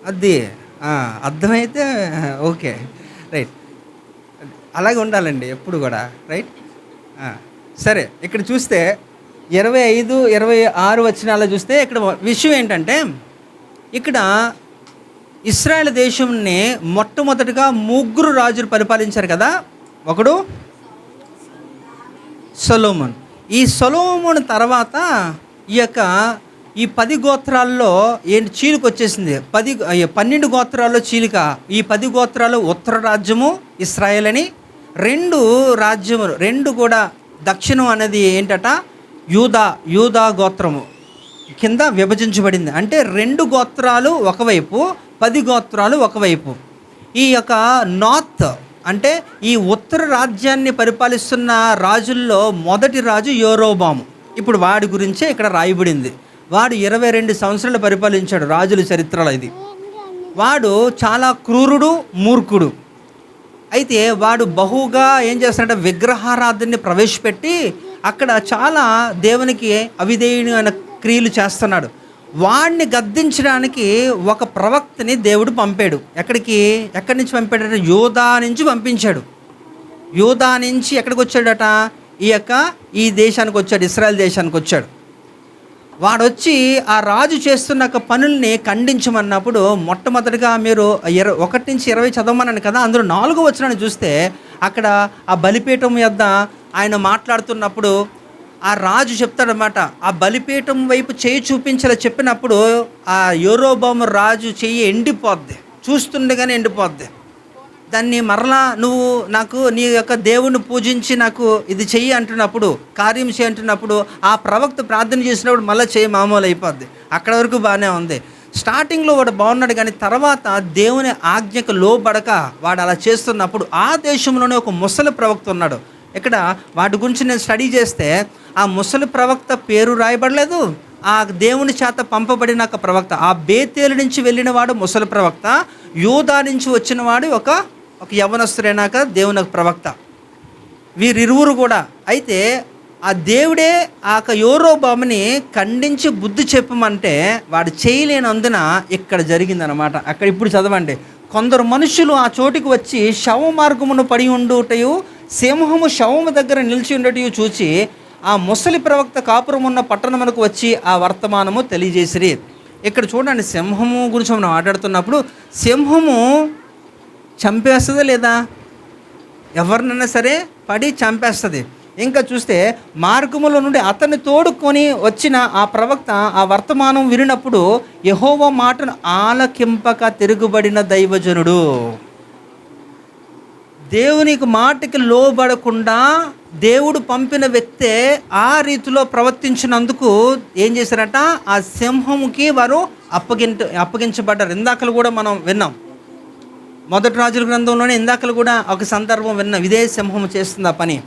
[SPEAKER 1] అది అర్థమైతే ఓకే, రైట్. అలాగే ఉండాలండి ఎప్పుడు కూడా, రైట్. సరే, ఇక్కడ చూస్తే 25-26 వచనాలు చూస్తే ఇక్కడ విషయం ఏంటంటే, ఇక్కడ ఇశ్రాయేల్ దేశంని మొట్టమొదటిగా 3 రాజులు పరిపాలించారు కదా. ఒకడు సొలొమోన్. ఈ సొలొమోన్ తర్వాత ఈ 10 గోత్రాల్లో ఏంటి చీలిక వచ్చేసింది. 12 గోత్రాల్లో చీలిక. ఈ 10 గోత్రాలు ఉత్తర రాజ్యము ఇశ్రాయేల్ అని, 2 రాజ్యములు 2 కూడా దక్షిణం అనేది ఏంటట యూదా గోత్రము కింద విభజించబడింది. అంటే 2 గోత్రాలు ఒకవైపు, 10 గోత్రాలు ఒకవైపు. ఈ నార్త్ అంటే ఈ ఉత్తర రాజ్యాన్ని పరిపాలిస్తున్న రాజుల్లో మొదటి రాజు యెరోబాము. ఇప్పుడు వాడి గురించే ఇక్కడ రాయబడింది. వాడు 22 సంవత్సరాలు పరిపాలించాడు రాజుల చరిత్రలో. ఇది వాడు చాలా క్రూరుడు, మూర్ఖుడు. అయితే వాడు బహుగా ఏం చేస్తాడంటే విగ్రహారాధనని ప్రవేశపెట్టి అక్కడ చాలా దేవునికి అవిధేయుని క్రియలు చేస్తున్నాడు. వాడిని గద్దించడానికి ఒక ప్రవక్తని దేవుడు పంపాడు. ఎక్కడి నుంచి పంపాడట? యూదా నుంచి పంపించాడు. యూదా నుంచి ఎక్కడికి వచ్చాడట? ఈ దేశానికి వచ్చాడు, ఇశ్రాయేల్ దేశానికి వచ్చాడు. వాడు వచ్చి ఆ రాజు చేస్తున్న పనుల్ని ఖండించమన్నప్పుడు మొట్టమొదటిగా మీరు 1-20 చదవమన్నాను కదా. అందులో 4వ వచనాన్ని చూస్తే అక్కడ ఆ బలిపీఠం యొద్ద ఆయన మాట్లాడుతున్నప్పుడు ఆ రాజు చెప్తాడనమాట. ఆ బలిపీఠం వైపు చేయి చూపించేలా చెప్పినప్పుడు ఆ యెరోబాము రాజు చెయ్యి ఎండిపోద్ది, చూస్తుండగానే ఎండిపోద్ది. దాన్ని మరలా నువ్వు నాకు నీ దేవుణ్ణి పూజించి నాకు ఇది చెయ్యి అంటున్నప్పుడు, కార్యం చేయి అంటున్నప్పుడు ఆ ప్రవక్త ప్రార్థన చేసినప్పుడు మళ్ళీ చెయ్యి మామూలు అయిపోద్ది. అక్కడ వరకు బాగానే ఉంది. స్టార్టింగ్లో వాడు బాగున్నాడు, కానీ తర్వాత దేవుని ఆజ్ఞకు లోబడక వాడు అలా చేస్తున్నప్పుడు ఆ దేశంలోనే ఒక ముసలి ప్రవక్త ఉన్నాడు. ఇక్కడ వాటి గురించి నేను స్టడీ చేస్తే ఆ ముసలి ప్రవక్త పేరు రాయబడలేదు. ఆ దేవుని చేత పంపబడిన ఒక ప్రవక్త, ఆ బేతేలు నుంచి వెళ్ళిన వాడు ముసలి ప్రవక్త, యూదా నుంచి వచ్చిన వాడు ఒక యవనస్తుడైనాక దేవుని ప్రవక్త. వీరిరువురు కూడా. అయితే ఆ దేవుడే ఆ యెరోబాముని ఖండించి బుద్ధి చెప్పమంటే వాడు చేయలేనందున ఇక్కడ జరిగిందనమాట. అక్కడ ఇప్పుడు చదవండి. కొందరు మనుషులు ఆ చోటికి వచ్చి శవ మార్గమును పడి ఉండుటయు, సింహము శవము దగ్గర నిలిచి ఉండటయు చూచి ఆ ముసలి ప్రవక్త కాపురం ఉన్న పట్టణమునకు వచ్చి ఆ వర్తమానము తెలియజేసిరి. ఇక్కడ చూడండి, సింహము గురించి మనం మాట్లాడుతున్నప్పుడు సింహము చంపేస్తుందా లేదా? ఎవరినైనా సరే పడి చంపేస్తుంది. ఇంకా చూస్తే మార్గములో నుండి అతన్ని తోడుకొని వచ్చిన ఆ ప్రవక్త ఆ వర్తమానం వినినప్పుడు యెహోవా మాటను ఆలకింపక తిరుగుబడిన దైవజనుడు. దేవునికి మాటకి లోబడకుండా దేవుడు పంపిన వ్యక్తే ఆ రీతిలో ప్రవర్తించినందుకు ఏం చేశారట? ఆ సింహముకి వారు అప్పగించబడ్డారు. ఇందాకలు కూడా మనం విన్నాం, మొదటి రాజుల గ్రంథంలోనే ఇందాకలు కూడా ఒక సందర్భం విన్నాం, ఇదే సింహం చేస్తుంది ఆ పని.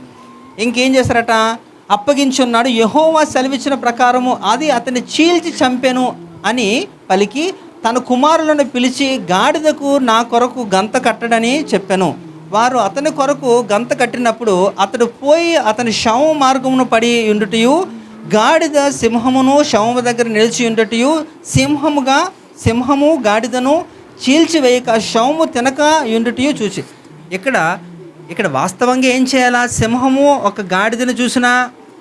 [SPEAKER 1] ఇంకేం చేశారట, అప్పగించున్నాడు, యెహోవా సెలవిచ్చిన ప్రకారము అది అతన్ని చీల్చి చంపెను అని పలికి తన కుమారులను పిలిచి గాడిదకు నా కొరకు గంత కట్టడని చెప్పాను. వారు అతని కొరకు గంత కట్టినప్పుడు అతడు పోయి అతని శవం మార్గమును పడి ఉండుటయు, గాడిద సింహమును శవము దగ్గర నిలిచి ఉండుటయు, సింహము గాడిదను చీల్చివేయక శవము తినక ఉండుటయు చూచి. ఇక్కడ వాస్తవంగా ఏం చేయాలా, సింహము ఒక గాడిదను చూసినా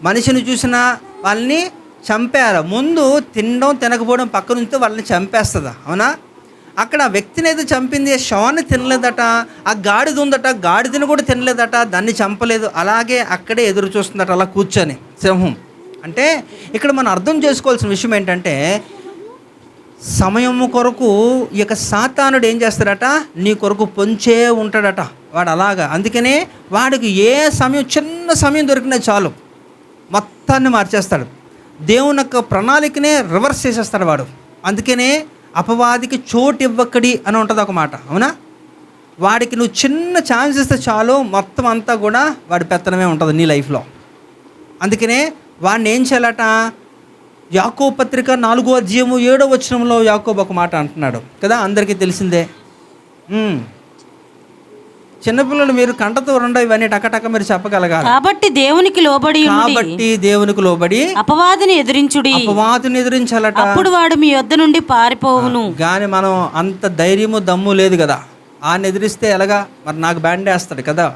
[SPEAKER 1] మనిషిని చూసినా వాళ్ళని చంపేయాలి. ముందు తినడం తినకపోవడం పక్క నుంచి వాళ్ళని చంపేస్తుందా, అవునా? అక్కడ వ్యక్తిని అయితే చంపింది, శవాన్ని తినలేదట, ఆ గాడిద ఉందట, గాడిదని కూడా తినలేదట, దాన్ని చంపలేదు, అలాగే అక్కడే ఎదురు చూస్తుందట అలా కూర్చొని సింహం. అంటే ఇక్కడ మనం అర్థం చేసుకోవాల్సిన విషయం ఏంటంటే, సమయము కొరకు ఈ యొక్క సాతానుడు ఏం చేస్తాడట, నీ కొరకు పొంచే ఉంటాడట వాడు అలాగా. అందుకనే వాడికి ఏ సమయం, చిన్న సమయం దొరికినా చాలు మొత్తాన్ని మార్చేస్తాడు. దేవుని యొక్క ప్రణాళికనే రివర్స్ చేసేస్తాడు వాడు. అందుకనే అపవాదికి చోటు ఇవ్వకడి అని ఉంటుంది ఒక మాట, అవునా? వాడికి నువ్వు చిన్న ఛాన్స్ ఇస్తే చాలు, మొత్తం అంతా కూడా వాడి పెత్తనమే ఉంటుంది నీ లైఫ్లో. అందుకనే వాడిని ఏం చేయాలట, యాకోబు పత్రిక 4వ అధ్యాయము 7వ వచనంలో యాకోబు ఒక మాట అంటున్నాడు కదా, అందరికీ తెలిసిందే. చిన్నపిల్లలు మీరు కంటతో రెండో ఇవన్నీ టకటక మీరు చెప్పగలగాలి.
[SPEAKER 2] కాబట్టి దేవునికి లోబడి అపవాదిని ఎదిరించాలట, అప్పుడు వాడు మీ యొద్ద నుండి పారిపోవును.
[SPEAKER 1] కానీ మనం అంత ధైర్యము దమ్ము లేదు కదా, ఆయన ఎదిరిస్తే ఎలాగా, మరి నాకు బ్యాండ్ వేస్తాడు కదా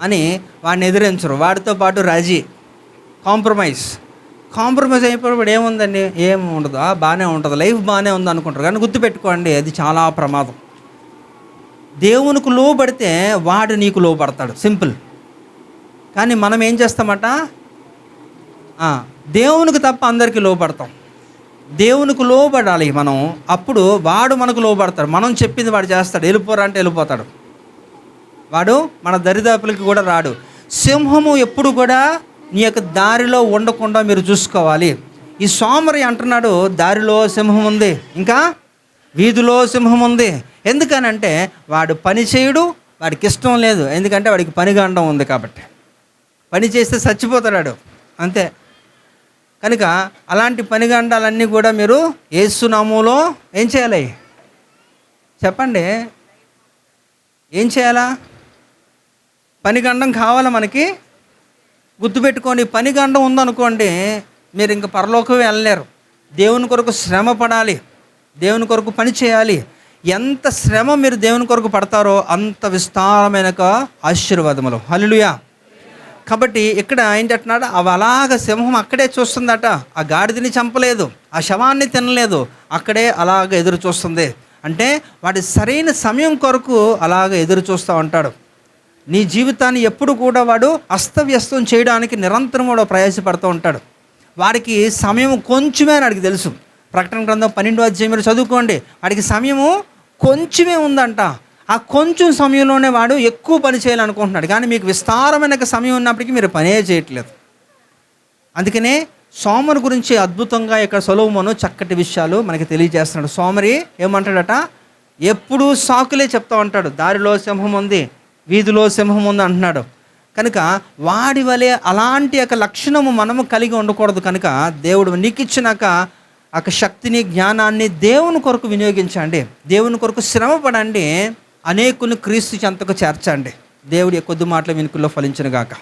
[SPEAKER 1] అని వాడిని ఎదిరించరు. వాడితో పాటు రాజీ, కాంప్రమైజ్ అయిపోయినప్పుడు ఏముందండి, ఏం ఉండదు, బాగానే ఉంటుంది, లైఫ్ బాగానే ఉంది అనుకుంటారు. కానీ గుర్తుపెట్టుకోండి, అది చాలా ప్రమాదం. దేవునికి లోబడితే వాడు నీకు లోబడతాడు, సింపుల్. కానీ మనం ఏం చేస్తామట, దేవునికి తప్ప అందరికీ లోబడతాం. దేవునికి లోబడాలి మనం, అప్పుడు వాడు మనకు లోబడతాడు. మనం చెప్పింది వాడు చేస్తాడు, వెళ్ళిపోరా అంటే వెళ్ళిపోతాడు. వాడు మన దరిదాపులకి కూడా రాడు. సింహము ఎప్పుడు కూడా నీ యొక్క దారిలో ఉండకుండా మీరు చూసుకోవాలి. ఈ సోమరి అంటున్నాడు, దారిలో సింహం ఉంది, ఇంకా వీధిలో సింహం ఉంది. ఎందుకనంటే వాడు పని చేయడు, వాడికి ఇష్టం లేదు, ఎందుకంటే వాడికి పనిగండం ఉంది కాబట్టి. పని చేస్తే చచ్చిపోతాడు అంతే. కనుక అలాంటి పనిగండాలన్నీ కూడా మీరు యేసు నామములో ఏం చేయాలి చెప్పండి, ఏం చేయాలా? పనిగండం కావాలా మనకి? గుర్తుపెట్టుకోండి, పనిగండం ఉందనుకోండి మీరు ఇంక పరలోకం వెళ్ళలేరు. దేవుని కొరకు శ్రమ పడాలి, దేవుని కొరకు పని చేయాలి. ఎంత శ్రమ మీరు దేవుని కొరకు పడతారో అంత విస్తారమైన ఆశీర్వాదములు. హల్లెలూయా. కాబట్టి ఇక్కడ ఏంటంటున్నాడు, అవి అలాగ సింహం అక్కడే చూస్తుందట, ఆ గాడిదని చంపలేదు, ఆ శవాన్ని తినలేదు, అక్కడే అలాగ ఎదురు చూస్తుంది. అంటే వాడి సరైన సమయం కొరకు అలాగ ఎదురు చూస్తూ ఉంటాడు. నీ జీవితాన్ని ఎప్పుడు కూడా వాడు అస్తవ్యస్తం చేయడానికి నిరంతరం కూడా ప్రయాసపడుతూ ఉంటాడు. వాడికి సమయం కొంచెమే అని వాడికి తెలుసు. ప్రకటన గ్రంథం 12వ అధ్యాయం మీరు చదువుకోండి, వాడికి సమయము కొంచెమే ఉందంట. ఆ కొంచెం సమయంలోనే వాడు ఎక్కువ పని చేయాలనుకుంటున్నాడు. కానీ మీకు విస్తారమైన సమయం ఉన్నప్పటికీ మీరు పనే చేయట్లేదు. అందుకనే సోమరి గురించి అద్భుతంగా ఇక్కడ సొలొమోను చక్కటి విషయాలు మనకి తెలియజేస్తున్నాడు. సోమరి ఏమంటాడట, ఎప్పుడూ సాకులే చెప్తా ఉంటాడు, దారిలో సింహం ఉంది, వీధిలో సింహం ఉంది అంటున్నాడు. కనుక వాడి వలె అలాంటి యొక్క లక్షణము మనము కలిగి ఉండకూడదు. కనుక దేవుడు నీకు ఇచ్చినాక ఆ శక్తిని, జ్ఞానాన్ని దేవుని కొరకు వినియోగించండి, దేవుని కొరకు శ్రమ పడండి, అనేకుని క్రీస్తు చెంతకు చేర్చండి. దేవుడి కొద్ది మాటలు వెనుకల్లో ఫలించును గాక.